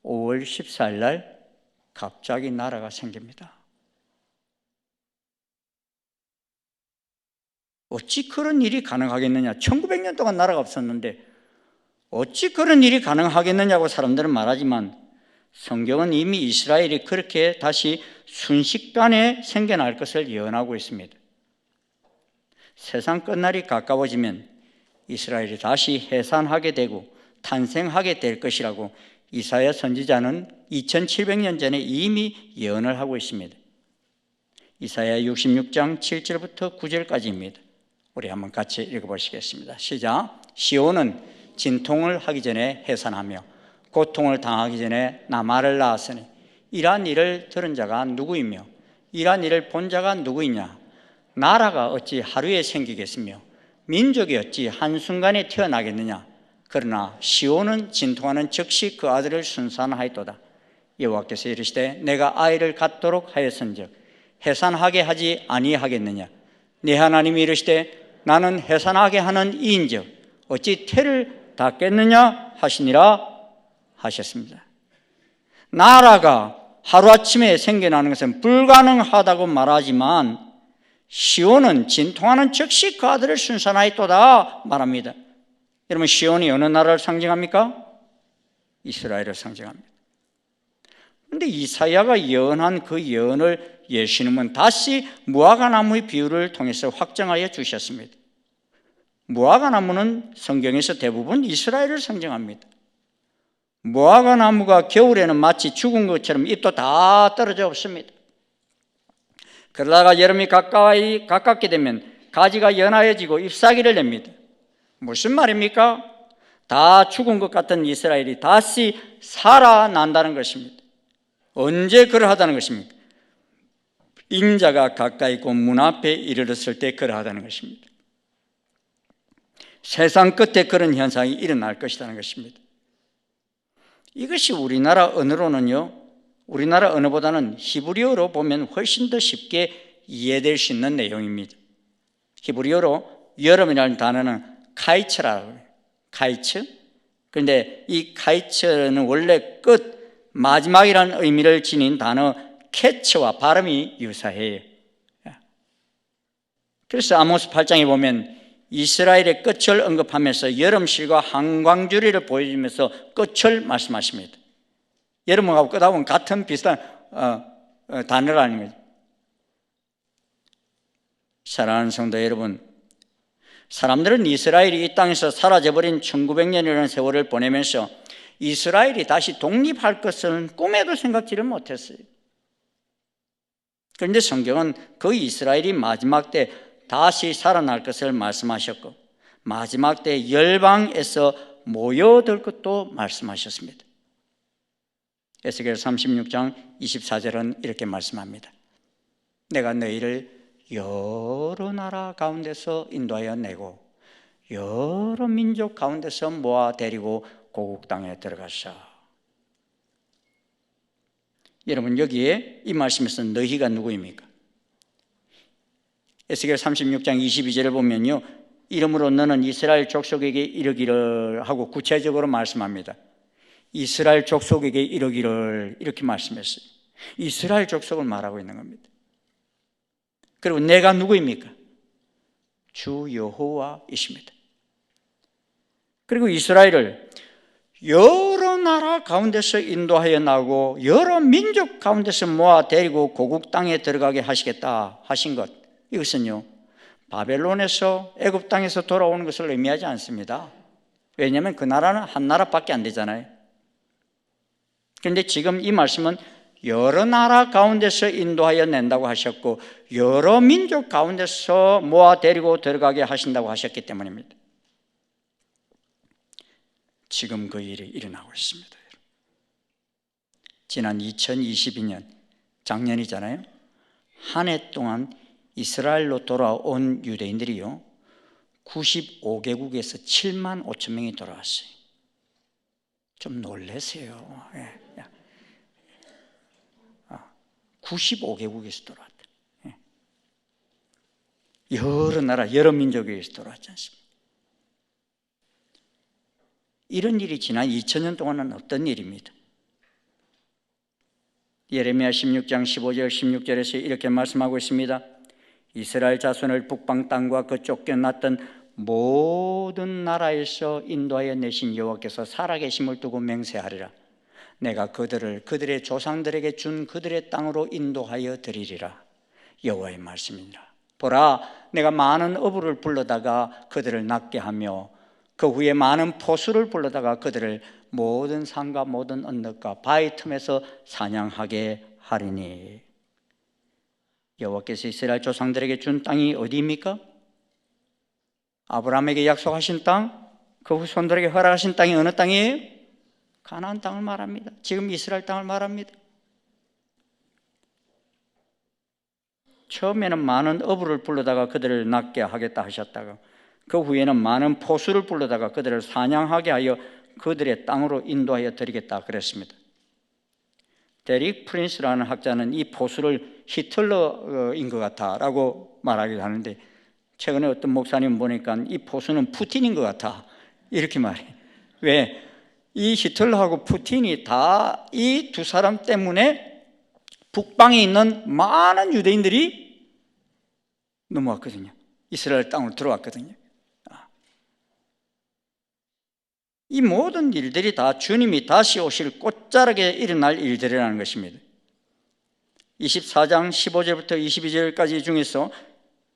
5월 14일 날 갑자기 나라가 생깁니다. 어찌 그런 일이 가능하겠느냐? 1900년 동안 나라가 없었는데 어찌 그런 일이 가능하겠느냐고 사람들은 말하지만 성경은 이미 이스라엘이 그렇게 다시 순식간에 생겨날 것을 예언하고 있습니다. 세상 끝날이 가까워지면 이스라엘이 다시 해산하게 되고 탄생하게 될 것이라고 이사야 선지자는 2700년 전에 이미 예언을 하고 있습니다. 이사야 66장 7절부터 9절까지입니다. 우리 한번 같이 읽어보시겠습니다. 시작. 시온은 진통을 하기 전에 해산하며 고통을 당하기 전에 나말을 낳았으니 이러한 일을 들은 자가 누구이며 이러한 일을 본 자가 누구이냐? 나라가 어찌 하루에 생기겠으며 민족이 어찌 한순간에 태어나겠느냐? 그러나 시온은 진통하는 즉시 그 아들을 순산하였도다. 여호와께서 이르시되 내가 아이를 갖도록 하였은즉 해산하게 하지 아니하겠느냐? 네 하나님이 이르시되 나는 해산하게 하는 이인즉 어찌 태를 닫겠느냐 하시니라 하셨습니다. 나라가 하루아침에 생겨나는 것은 불가능하다고 말하지만 시온은 진통하는 즉시 그 아들을 순산하였도다 말합니다. 여러분, 시온이 어느 나라를 상징합니까? 이스라엘을 상징합니다. 그런데 이사야가 예언한 그 예언을 예수님은 다시 무화과나무의 비유를 통해서 확정하여 주셨습니다. 무화과나무는 성경에서 대부분 이스라엘을 상징합니다. 무화과나무가 겨울에는 마치 죽은 것처럼 잎도 다 떨어져 없습니다. 그러다가 여름이 가깝게 되면 가지가 연하여지고 잎사귀를 냅니다. 무슨 말입니까? 다 죽은 것 같은 이스라엘이 다시 살아난다는 것입니다. 언제 그러하다는 것입니까? 인자가 가까이 있고 문 앞에 이르렀을 때 그러하다는 것입니다. 세상 끝에 그런 현상이 일어날 것이라는 것입니다. 이것이 우리나라 언어로는요, 우리나라 언어보다는 히브리어로 보면 훨씬 더 쉽게 이해될 수 있는 내용입니다. 히브리어로 여름이라는 단어는 카이츠라고 해요. 카이츠. 그런데 이 카이츠는 원래 끝, 마지막이라는 의미를 지닌 단어 캐츠와 발음이 유사해요. 그래서 아모스 8장에 보면 이스라엘의 끝을 언급하면서 여름실과 한광주리를 보여주면서 끝을 말씀하십니다. 여름하고 끝하고는 같은 비슷한 단어라는 거죠. 사랑하는 성도 여러분, 사람들은 이스라엘이 이 땅에서 사라져버린 1900년이라는 세월을 보내면서 이스라엘이 다시 독립할 것은 꿈에도 생각지를 못했어요. 그런데 성경은 그 이스라엘이 마지막 때 다시 살아날 것을 말씀하셨고 마지막 때 열방에서 모여들 것도 말씀하셨습니다. 에스겔 36장 24절은 이렇게 말씀합니다. 내가 너희를 여러 나라 가운데서 인도하여 내고 여러 민족 가운데서 모아 데리고 고국 땅에 들어가서. 여러분, 여기에 이 말씀에서 너희가 누구입니까? 에스겔 36장 22절을 보면요, 이름으로 너는 이스라엘 족속에게 이르기를 하고 구체적으로 말씀합니다. 이스라엘 족속에게 이르기를 이렇게 말씀했어요. 이스라엘 족속을 말하고 있는 겁니다. 그리고 내가 누구입니까? 주 여호와이십니다. 그리고 이스라엘을 여러 나라 가운데서 인도하여 나오고 여러 민족 가운데서 모아 데리고 고국 땅에 들어가게 하시겠다 하신 것, 이것은요 바벨론에서 애굽 땅에서 돌아오는 것을 의미하지 않습니다. 왜냐하면 그 나라는 한 나라밖에 안 되잖아요. 그런데 지금 이 말씀은 여러 나라 가운데서 인도하여 낸다고 하셨고 여러 민족 가운데서 모아 데리고 들어가게 하신다고 하셨기 때문입니다. 지금 그 일이 일어나고 있습니다. 지난 2022년 작년이잖아요. 한 해 동안 이스라엘로 돌아온 유대인들이요 95개국에서 7만 5천 명이 돌아왔어요. 좀 놀라세요. 95개국에서 돌아왔다. 여러 나라, 여러 민족에서 돌아왔지 않습니까? 이런 일이 지난 2000년 동안은 없던 일입니다. 예레미야 16장 15절 16절에서 이렇게 말씀하고 있습니다. 이스라엘 자손을 북방 땅과 그 쫓겨났던 모든 나라에서 인도하여 내신 여호와께서 살아계심을 두고 맹세하리라. 내가 그들의 조상들에게 준 그들의 땅으로 인도하여 드리리라. 여호와의 말씀이니라. 보라, 내가 많은 어부를 불러다가 그들을 낫게 하며 그 후에 많은 포수를 불러다가 그들을 모든 산과 모든 언덕과 바위 틈에서 사냥하게 하리니. 여호와께서 이스라엘 조상들에게 준 땅이 어디입니까? 아브라함에게 약속하신 땅, 그 후손들에게 허락하신 땅이 어느 땅이에요? 가나안 땅을 말합니다. 지금 이스라엘 땅을 말합니다. 처음에는 많은 어부를 불러다가 그들을 낫게 하겠다 하셨다가 그 후에는 많은 포수를 불러다가 그들을 사냥하게 하여 그들의 땅으로 인도하여 드리겠다 그랬습니다. 데릭 프린스라는 학자는 이 포수를 히틀러인 것 같다라고 말하기도 하는데 최근에 어떤 목사님 보니까 이 포수는 푸틴인 것 같아 이렇게 말해요. 왜? 이 히틀러하고 푸틴이 다 이 두 사람 때문에 북방에 있는 많은 유대인들이 넘어왔거든요. 이스라엘 땅으로 들어왔거든요. 이 모든 일들이 다 주님이 다시 오실 꽃자락에 일어날 일들이라는 것입니다. 24장 15절부터 22절까지 중에서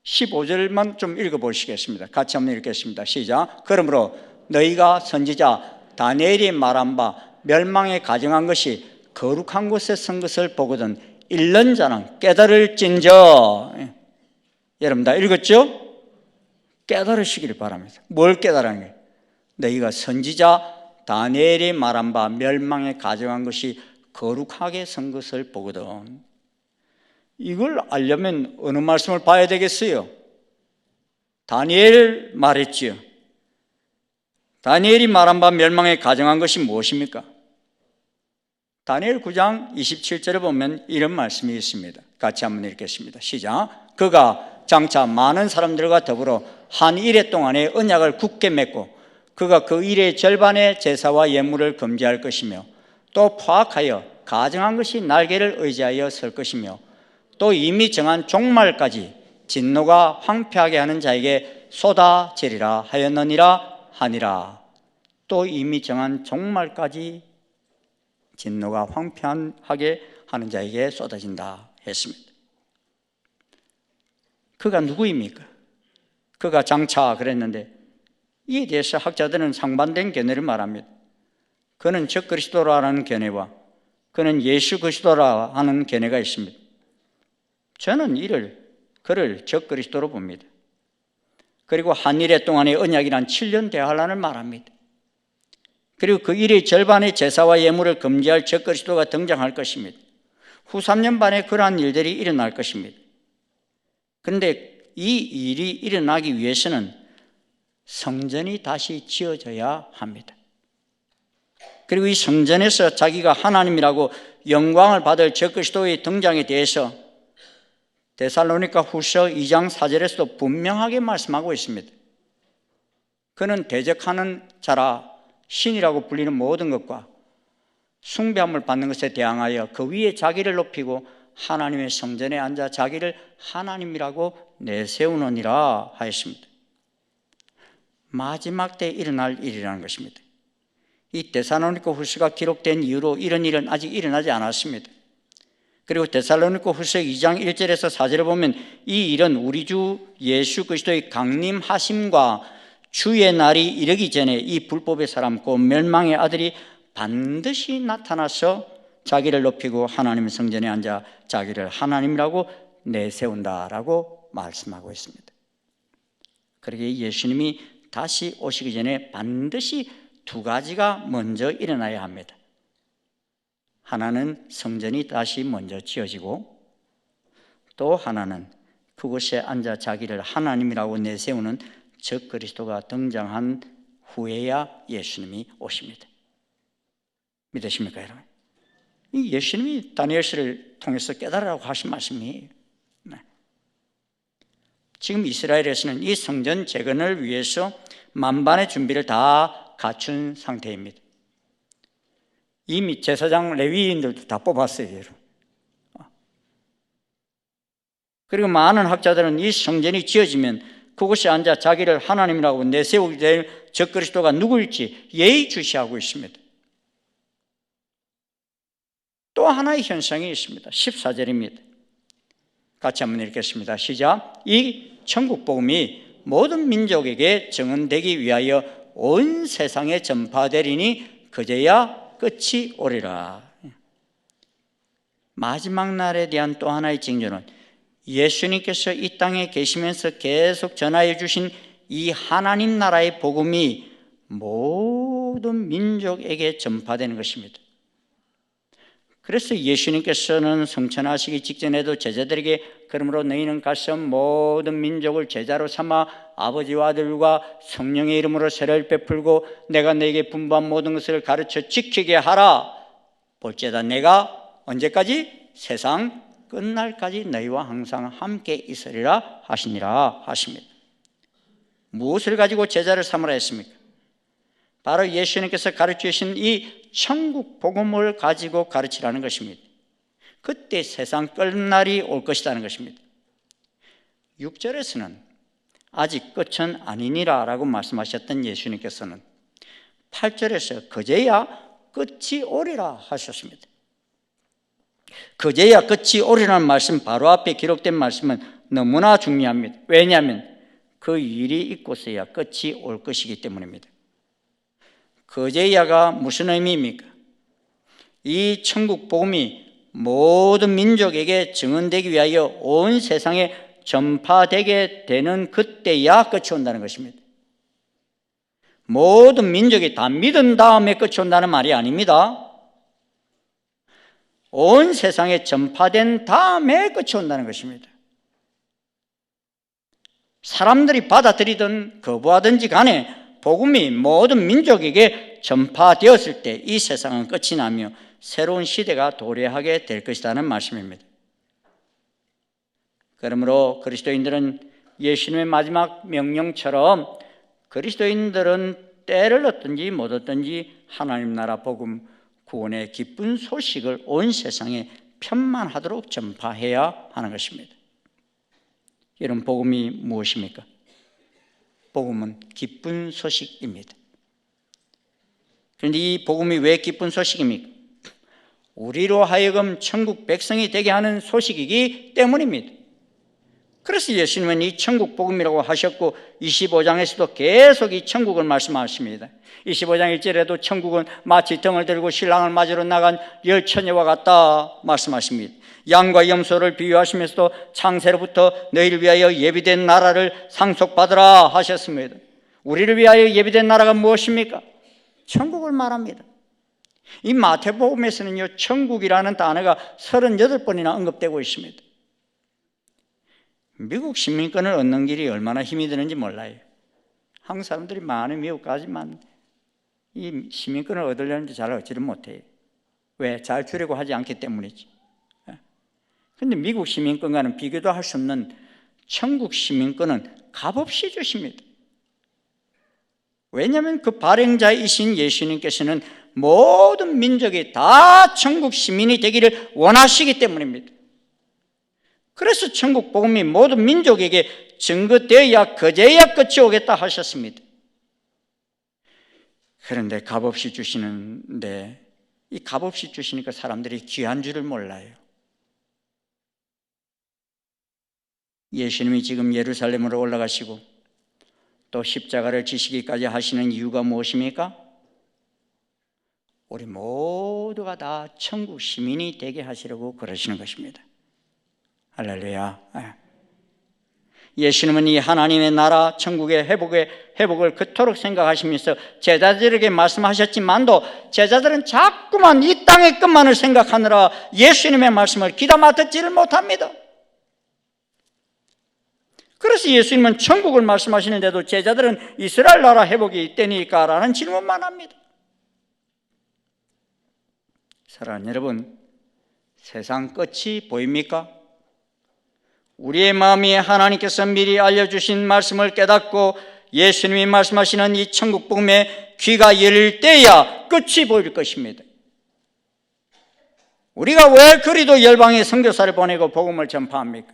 15절만 좀 읽어보시겠습니다. 같이 한번 읽겠습니다. 시작. 그러므로 너희가 선지자 다니엘이 말한 바 멸망에 가정한 것이 거룩한 곳에 선 것을 보거든 읽는 자는 깨달을진저. 여러분 다 읽었죠? 깨달으시길 바랍니다. 뭘 깨달은 거예요? 너희가 선지자 다니엘이 말한 바 멸망에 가정한 것이 거룩하게 선 것을 보거든. 이걸 알려면 어느 말씀을 봐야 되겠어요? 다니엘 말했지요. 다니엘이 말한 바 멸망에 가정한 것이 무엇입니까? 다니엘 9장 27절에 보면 이런 말씀이 있습니다. 같이 한번 읽겠습니다. 시작. 그가 장차 많은 사람들과 더불어 한 일해 동안에 언약을 굳게 맺고 그가 그 일의 절반의 제사와 예물을 금지할 것이며 또 포악하여 가정한 것이 날개를 의지하여 설 것이며 또 이미 정한 종말까지 진노가 황폐하게 하는 자에게 쏟아지리라 하였느니라 하니라. 또 이미 정한 종말까지 진노가 황폐하게 하는 자에게 쏟아진다 했습니다. 그가 누구입니까? 그가 장차 그랬는데 이에 대해서 학자들은 상반된 견해를 말합니다. 그는 적그리스도라는 견해와 그는 예수 그리스도라 하는 견해가 있습니다. 저는 그를 적그리스도로 봅니다. 그리고 한 일해 동안의 언약이란 7년 대환란을 말합니다. 그리고 그 일의 절반의 제사와 예물을 금지할 적그리스도가 등장할 것입니다. 후 3년 반에 그러한 일들이 일어날 것입니다. 그런데 이 일이 일어나기 위해서는 성전이 다시 지어져야 합니다. 그리고 이 성전에서 자기가 하나님이라고 영광을 받을 적그리스도의 등장에 대해서 데살로니가 후서 2장 4절에서도 분명하게 말씀하고 있습니다. 그는 대적하는 자라 신이라고 불리는 모든 것과 숭배함을 받는 것에 대항하여 그 위에 자기를 높이고 하나님의 성전에 앉아 자기를 하나님이라고 내세우느니라 하였습니다. 마지막 때 일어날 일이라는 것입니다. 이 데살로니가 후서가 기록된 이후로 이런 일은 아직 일어나지 않았습니다. 그리고 데살로니가 후서 2장 1절에서 4절을 보면 이 일은 우리 주 예수 그리스도의 강림하심과 주의 날이 이르기 전에 이 불법의 사람 곧 멸망의 아들이 반드시 나타나서 자기를 높이고 하나님의 성전에 앉아 자기를 하나님이라고 내세운다라고 말씀하고 있습니다. 그러기에 예수님이 다시 오시기 전에 반드시 두 가지가 먼저 일어나야 합니다. 하나는 성전이 다시 먼저 지어지고 또 하나는 그곳에 앉아 자기를 하나님이라고 내세우는 적 그리스도가 등장한 후에야 예수님이 오십니다. 믿으십니까, 여러분? 이 예수님이 다니엘서를 통해서 깨달으라고 하신 말씀이에요. 네. 지금 이스라엘에서는 이 성전 재건을 위해서 만반의 준비를 다 갖춘 상태입니다. 이미 제사장 레위인들도 다 뽑았어요, 여러분. 그리고 많은 학자들은 이 성전이 지어지면 그곳에 앉아 자기를 하나님이라고 내세우게 될 적그리스도가 누구일지 예의주시하고 있습니다. 또 하나의 현상이 있습니다. 14절입니다. 같이 한번 읽겠습니다. 시작. 이 천국 복음이 모든 민족에게 증언되기 위하여 온 세상에 전파되리니 그제야 끝이 오리라. 마지막 날에 대한 또 하나의 징조는 예수님께서 이 땅에 계시면서 계속 전하여 주신 이 하나님 나라의 복음이 모든 민족에게 전파되는 것입니다. 그래서 예수님께서는 성천하시기 직전에도 제자들에게 그러므로 너희는 가서 모든 민족을 제자로 삼아 아버지와 아들과 성령의 이름으로 세례를 베풀고 내가 너에게 분부한 모든 것을 가르쳐 지키게 하라. 볼지어다 내가 언제까지? 세상 끝날까지 너희와 항상 함께 있으리라 하시니라 하십니다. 무엇을 가지고 제자를 삼으라 했습니까? 바로 예수님께서 가르치신 이 천국 복음을 가지고 가르치라는 것입니다. 그때 세상 끝날이 올 것이라는 것입니다. 6절에서는 아직 끝은 아니니라 라고 말씀하셨던 예수님께서는 8절에서 그제야 끝이 오리라 하셨습니다. 그제야 끝이 오리라는 말씀 바로 앞에 기록된 말씀은 너무나 중요합니다. 왜냐하면 그 일이 있고서야 끝이 올 것이기 때문입니다. 그제야가 무슨 의미입니까? 이 천국 복음이 모든 민족에게 증언되기 위하여 온 세상에 전파되게 되는 그때야 끝이 온다는 것입니다. 모든 민족이 다 믿은 다음에 끝이 온다는 말이 아닙니다. 온 세상에 전파된 다음에 끝이 온다는 것입니다. 사람들이 받아들이든 거부하든지 간에 복음이 모든 민족에게 전파되었을 때 이 세상은 끝이 나며 새로운 시대가 도래하게 될 것이라는 말씀입니다. 그러므로 그리스도인들은 예수님의 마지막 명령처럼 그리스도인들은 때를 얻든지 못 얻든지 하나님 나라 복음 구원의 기쁜 소식을 온 세상에 편만하도록 전파해야 하는 것입니다. 여러분, 복음이 무엇입니까? 복음은 기쁜 소식입니다. 그런데 이 복음이 왜 기쁜 소식입니까? 우리로 하여금 천국 백성이 되게 하는 소식이기 때문입니다. 그래서 예수님은 이 천국 복음이라고 하셨고 25장에서도 계속 이 천국을 말씀하십니다. 25장 1절에도 천국은 마치 등을 들고 신랑을 맞으러 나간 열 처녀와 같다 말씀하십니다. 양과 염소를 비유하시면서도 창세로부터 너희를 위하여 예비된 나라를 상속받으라 하셨습니다. 우리를 위하여 예비된 나라가 무엇입니까? 천국을 말합니다. 이 마태복음에서는요, 천국이라는 단어가 38번이나 언급되고 있습니다. 미국 시민권을 얻는 길이 얼마나 힘이 드는지 몰라요. 한국 사람들이 많은 미국 가지만 이 시민권을 얻으려는지 잘 얻지를 못해요. 왜? 잘 주려고 하지 않기 때문이지. 그런데 미국 시민권과는 비교도 할 수 없는 천국 시민권은 값없이 주십니다. 왜냐하면 그 발행자이신 예수님께서는 모든 민족이 다 천국 시민이 되기를 원하시기 때문입니다. 그래서 천국 복음이 모든 민족에게 증거되어야 그제야 끝이 오겠다 하셨습니다. 그런데 값없이 주시는데 이 값없이 주시니까 사람들이 귀한 줄을 몰라요. 예수님이 지금 예루살렘으로 올라가시고 또 십자가를 지시기까지 하시는 이유가 무엇입니까? 우리 모두가 다 천국 시민이 되게 하시려고 그러시는 것입니다. 할렐루야. 예수님은 이 하나님의 나라 천국의 회복을 그토록 생각하시면서 제자들에게 말씀하셨지만도 제자들은 자꾸만 이 땅의 것만을 생각하느라 예수님의 말씀을 귀담아 듣지를 못합니다. 그래서 예수님은 천국을 말씀하시는데도 제자들은 이스라엘 나라 회복이 있다니까 라는 질문만 합니다. 사랑하는 여러분, 세상 끝이 보입니까? 우리의 마음이 하나님께서 미리 알려주신 말씀을 깨닫고 예수님이 말씀하시는 이 천국 복음에 귀가 열릴 때야 끝이 보일 것입니다. 우리가 왜 그리도 열방에 선교사를 보내고 복음을 전파합니까?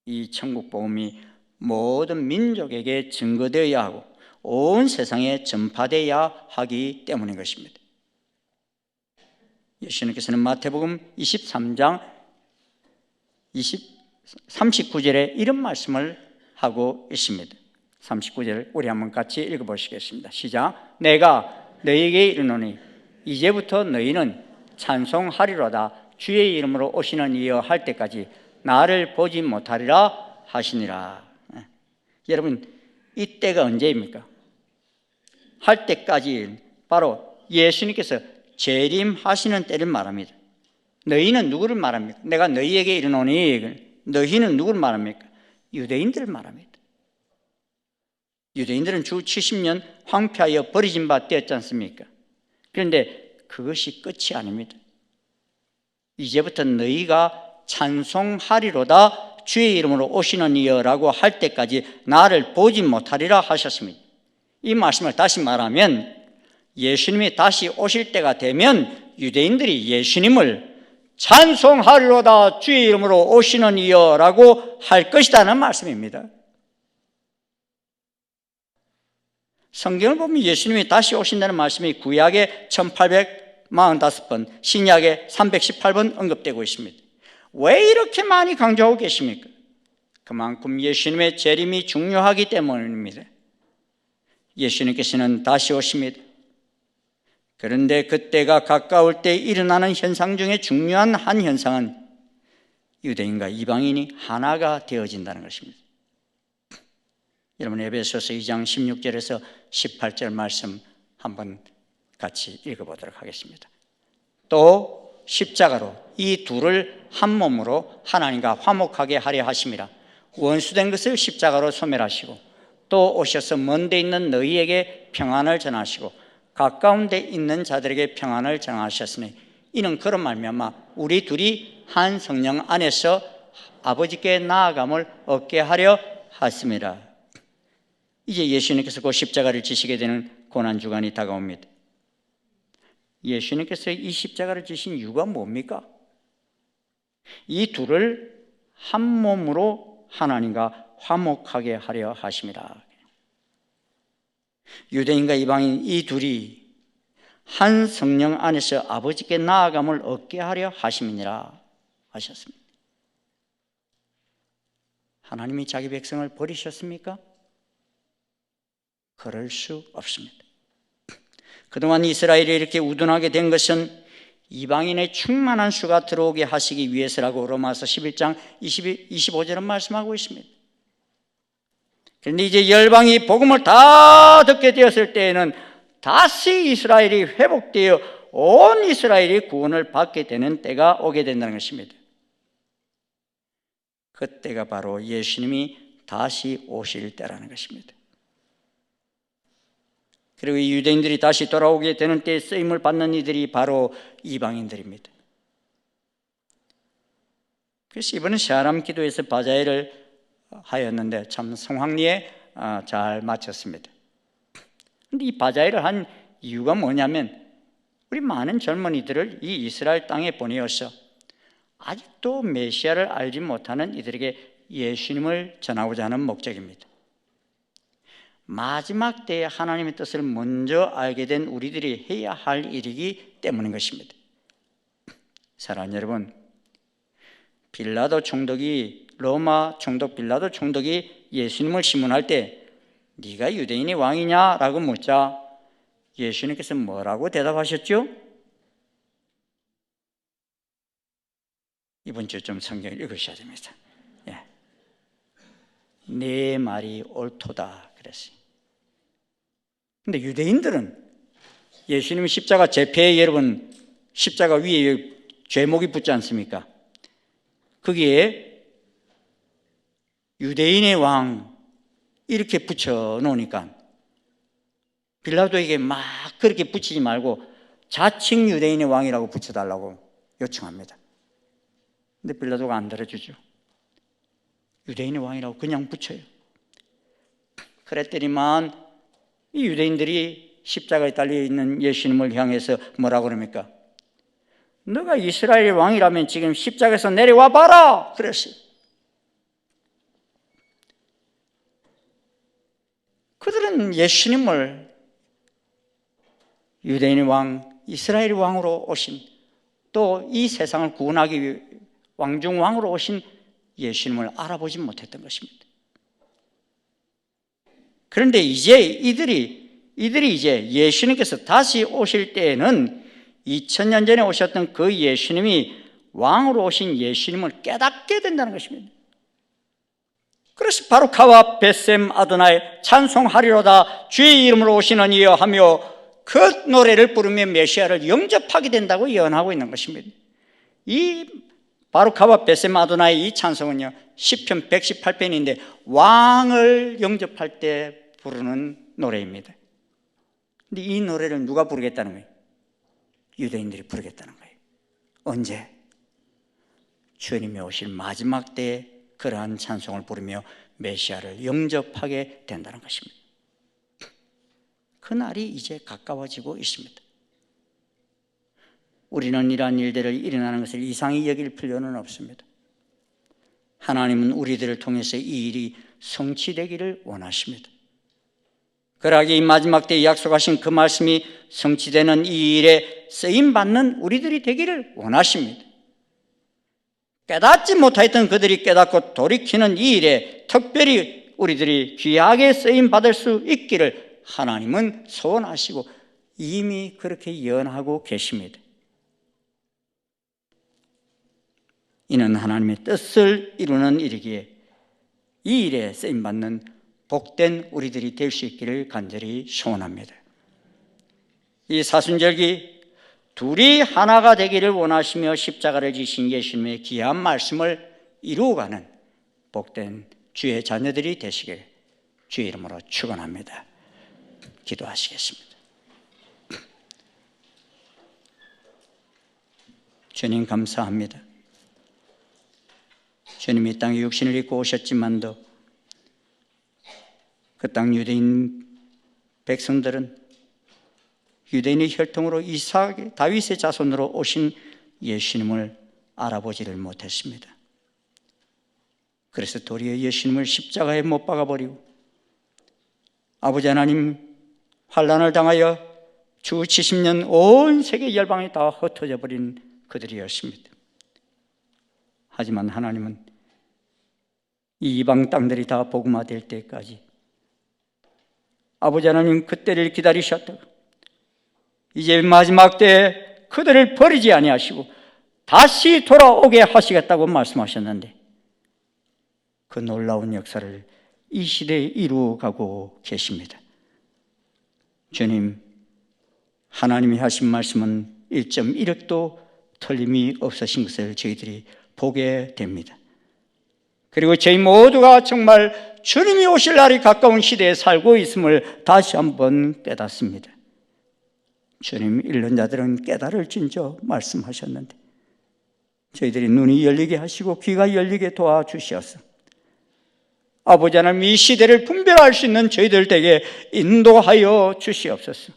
이 천국 복음이 모든 민족에게 증거되어야 하고 온 세상에 전파되어야 하기 때문인 것입니다. 예수님께서는 마태복음 23장 39절에 이런 말씀을 하고 있습니다. 39절 우리 한번 같이 읽어보시겠습니다. 시작. 내가 너희에게 이르노니 이제부터 너희는 찬송하리로다 주의 이름으로 오시는 이여 할 때까지 나를 보지 못하리라 하시니라. 여러분, 이 때가 언제입니까? 할 때까지 바로 예수님께서 재림하시는 때를 말합니다. 너희는 누구를 말합니까? 내가 너희에게 이르노니, 너희는 누구를 말합니까? 유대인들을 말합니다. 유대인들은 주 70년 황폐하여 버려진 바 되었지 않습니까? 그런데 그것이 끝이 아닙니다. 이제부터 너희가 찬송하리로다 주의 이름으로 오시는 이여라고 할 때까지 나를 보지 못하리라 하셨습니다. 이 말씀을 다시 말하면 예수님이 다시 오실 때가 되면 유대인들이 예수님을 찬송하리로다 주의 이름으로 오시는 이여라고 할 것이라는 말씀입니다. 성경을 보면 예수님이 다시 오신다는 말씀이 구약에 1845번, 신약에 318번 언급되고 있습니다. 왜 이렇게 많이 강조하고 계십니까? 그만큼 예수님의 재림이 중요하기 때문입니다. 예수님께서는 다시 오십니다. 그런데 그때가 가까울 때 일어나는 현상 중에 중요한 한 현상은 유대인과 이방인이 하나가 되어진다는 것입니다. 여러분, 에베소서 2장 16절에서 18절 말씀 한번 같이 읽어보도록 하겠습니다. 또 십자가로 이 둘을 한 몸으로 하나님과 화목하게 하려 하심이라. 원수된 것을 십자가로 소멸하시고 또 오셔서 먼 데 있는 너희에게 평안을 전하시고 가까운 데 있는 자들에게 평안을 전하셨으니 이는 그런 말미암아 우리 둘이 한 성령 안에서 아버지께 나아감을 얻게 하려 하심이라. 이제 예수님께서 그 십자가를 지시게 되는 고난주간이 다가옵니다. 예수님께서 이 십자가를 지신 이유가 뭡니까? 이 둘을 한 몸으로 하나님과 화목하게 하려 하심이라. 유대인과 이방인 이 둘이 한 성령 안에서 아버지께 나아감을 얻게 하려 하심이니라 하셨습니다. 하나님이 자기 백성을 버리셨습니까? 그럴 수 없습니다. 그동안 이스라엘이 이렇게 우둔하게 된 것은 이방인의 충만한 수가 들어오게 하시기 위해서라고 로마서 11장 25절은 말씀하고 있습니다. 그런데 이제 열방이 복음을 다 듣게 되었을 때에는 다시 이스라엘이 회복되어 온 이스라엘이 구원을 받게 되는 때가 오게 된다는 것입니다. 그때가 바로 예수님이 다시 오실 때라는 것입니다. 그리고 이 유대인들이 다시 돌아오게 되는 때에 쓰임을 받는 이들이 바로 이방인들입니다. 그래서 이번에 샤람 기도에서 바자회를 하였는데 참 성황리에 잘 마쳤습니다. 그런데 이 바자회를 한 이유가 뭐냐면 우리 많은 젊은이들을 이 이스라엘 땅에 보내어서 아직도 메시아를 알지 못하는 이들에게 예수님을 전하고자 하는 목적입니다. 마지막 때에 하나님의 뜻을 먼저 알게 된 우리들이 해야 할 일이기 때문인 것입니다. 사랑하는 여러분, 빌라도 총독이, 로마 총독 빌라도 총독이 예수님을 심문할 때 네가 유대인의 왕이냐라고 묻자 예수님께서 뭐라고 대답하셨죠? 이번 주 좀 성경을 읽으셔야 됩니다. 내 말이 옳도다 그랬어요. 근데 유대인들은 예수님 십자가 제패에, 여러분 십자가 위에 죄목이 붙지 않습니까? 거기에 유대인의 왕 이렇게 붙여 놓으니까 빌라도에게 막 그렇게 붙이지 말고 자칭 유대인의 왕이라고 붙여달라고 요청합니다. 근데 빌라도가 안 들어주죠. 유대인의 왕이라고 그냥 붙여요. 그랬더니만 이 유대인들이 십자가에 달려있는 예수님을 향해서 뭐라고 그럽니까? 너가 이스라엘의 왕이라면 지금 십자가에서 내려와 봐라! 그랬어요. 그들은 예수님을 유대인의 왕, 이스라엘의 왕으로 오신, 또 이 세상을 구원하기 위해 왕중왕으로 오신 예수님을 알아보지 못했던 것입니다. 그런데 이제 이들이 이제 예수님께서 다시 오실 때에는 2000년 전에 오셨던 그 예수님이 왕으로 오신 예수님을 깨닫게 된다는 것입니다. 그래서 바루카와 벳셈 아도나이 찬송하리로다 주의 이름으로 오시는 이여 하며 그 노래를 부르며 메시아를 영접하게 된다고 예언하고 있는 것입니다. 이 바루카와 벳셈 아도나이 이 찬송은요 시편 118편인데 왕을 영접할 때 부르는 노래입니다. 근데 이 노래를 누가 부르겠다는 거예요? 유대인들이 부르겠다는 거예요. 언제? 주님이 오실 마지막 때에 그러한 찬송을 부르며 메시아를 영접하게 된다는 것입니다. 그날이 이제 가까워지고 있습니다. 우리는 이러한 일들을 일어나는 것을 이상히 여길 필요는 없습니다. 하나님은 우리들을 통해서 이 일이 성취되기를 원하십니다. 그러하기에 이 마지막 때에 약속하신 그 말씀이 성취되는 이 일에 쓰임받는 우리들이 되기를 원하십니다. 깨닫지 못했던 그들이 깨닫고 돌이키는 이 일에 특별히 우리들이 귀하게 쓰임받을 수 있기를 하나님은 소원하시고 이미 그렇게 예언하고 계십니다. 이는 하나님의 뜻을 이루는 일이기에 이 일에 쓰임받는 복된 우리들이 될 수 있기를 간절히 소원합니다. 이 사순절기 둘이 하나가 되기를 원하시며 십자가를 지신 예수님의 귀한 말씀을 이루어가는 복된 주의 자녀들이 되시길 주의 이름으로 축원합니다. 기도하시겠습니다. 주님 감사합니다. 주님이 이 땅에 육신을 입고 오셨지만도 그 땅 유대인 백성들은 유대인의 혈통으로 이삭, 다윗의 자손으로 오신 예수님을 알아보지를 못했습니다. 그래서 도리어 예수님을 십자가에 못 박아버리고 아버지 하나님 환난을 당하여 주 70년 온 세계 열방이 다 흩어져 버린 그들이었습니다. 하지만 하나님은 이 이방 땅들이 다 복음화될 때까지 아버지 하나님 그때를 기다리셨다고 이제 마지막 때에 그들을 버리지 아니하시고 다시 돌아오게 하시겠다고 말씀하셨는데 그 놀라운 역사를 이 시대에 이루어가고 계십니다. 주님, 하나님이 하신 말씀은 1.1억도 틀림이 없으신 것을 저희들이 보게 됩니다. 그리고 저희 모두가 정말 주님이 오실 날이 가까운 시대에 살고 있음을 다시 한번 깨닫습니다. 주님, 잃는 자들은 깨달을진저 말씀하셨는데 저희들이 눈이 열리게 하시고 귀가 열리게 도와주시옵소서. 아버지 하나님, 이 시대를 분별할 수 있는 저희들 에게 인도하여 주시옵소서.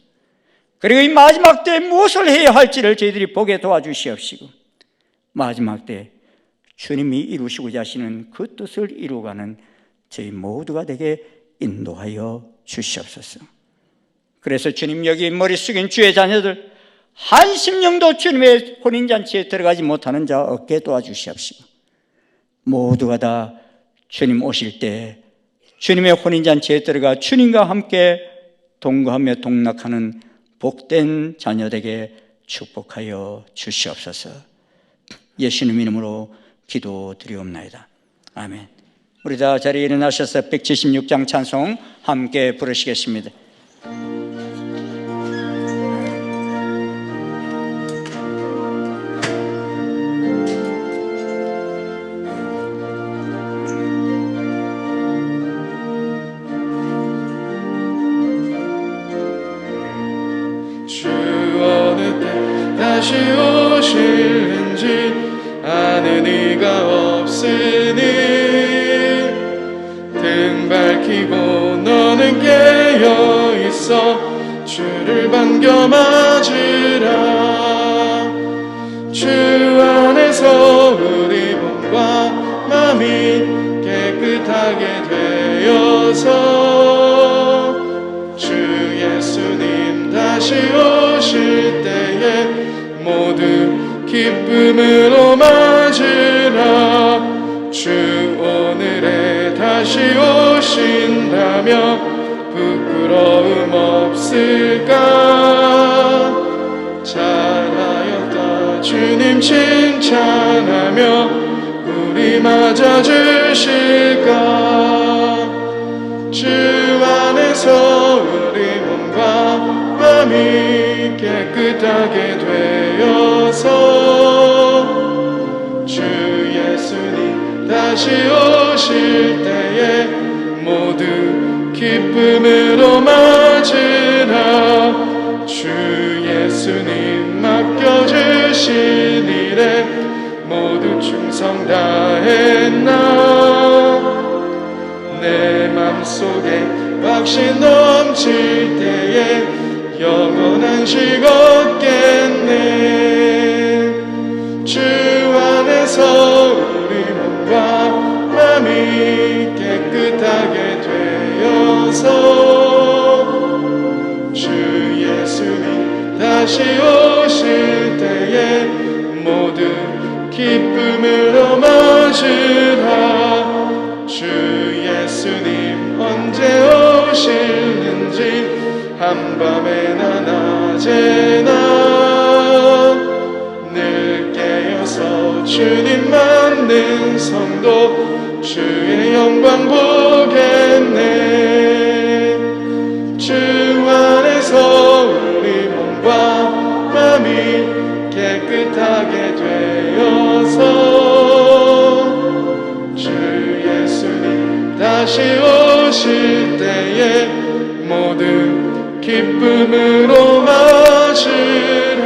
그리고 이 마지막 때에 무엇을 해야 할지를 저희들이 보게 도와주시옵시고 마지막 때에 주님이 이루시고자 하시는 그 뜻을 이루어가는 저희 모두가 되게 인도하여 주시옵소서. 그래서 주님, 여기 머리 숙인 주의 자녀들 한 심령도 주님의 혼인잔치에 들어가지 못하는 자 없게 도와주시옵시고, 모두가 다 주님 오실 때 주님의 혼인잔치에 들어가 주님과 함께 동거하며 동락하는 복된 자녀에게 축복하여 주시옵소서. 예수님 이름으로 기도드리옵나이다. 아멘. 우리 다 자리에 일어나셔서 176장 찬송 함께 부르시겠습니다. 주 어느 때 다시 오실는지 아는 이가 없으니 등 밝히고 너는 깨어 있어 주를 반겨 맞으라. 주 안에서 우리 몸과 마음이 깨끗하게 되어서 주 예수님 다시 오실 때에 모두 기쁨으로 맞으라. 주 오늘에 다시 오신다면 부끄러움 없을까. 잘하였다 주님 칭찬하며 우리 맞아주실까. 주 안에서 우리 몸과 마음이 깨끗하게 되어서 주 예수님 다시 오실 때에 모두 기쁨으로 맞으라. 주 예수님 맡겨주신 일에 모두 충성 다했나. 내 맘속에 확신 넘칠 때에 영원한 식 얻겠네. 주 안에서 우리 몸과 마음이 깨끗하게 되어서 주 예수님 다시 오실 때에 모두 기쁨으로 맞으라. 주 예수님 언제 오실는지 한밤에나 낮에나 늘 깨어서 주님 만난 성도 주의 영광 보겠네. 주 안에서 우리 몸과 마음이 깨끗하게 되어서 주 예수님 다시 오실 때에 모두 기쁨으로 맞으라.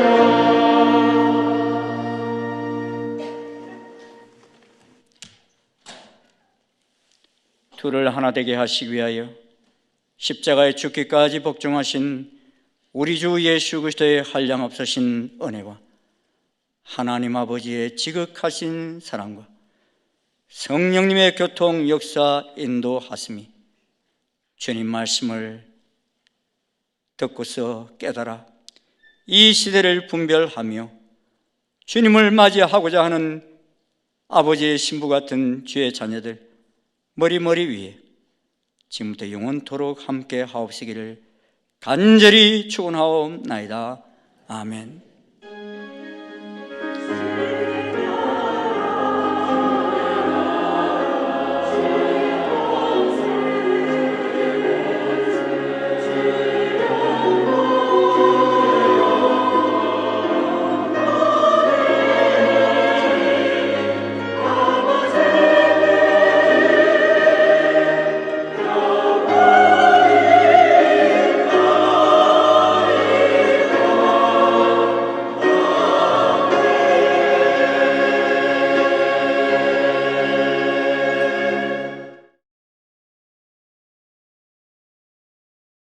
둘을 하나 되게 하시기 위하여 십자가에 죽기까지 복종하신 우리 주 예수 그리스도의 한량없으신 은혜와 하나님 아버지의 지극하신 사랑과 성령님의 교통 역사 인도하심이 주님 말씀을 듣고서 깨달아 이 시대를 분별하며 주님을 맞이하고자 하는 아버지의 신부 같은 주의 자녀들 머리 위에 지금부터 영원토록 함께 하옵시기를 간절히 축원하옵나이다. 아멘.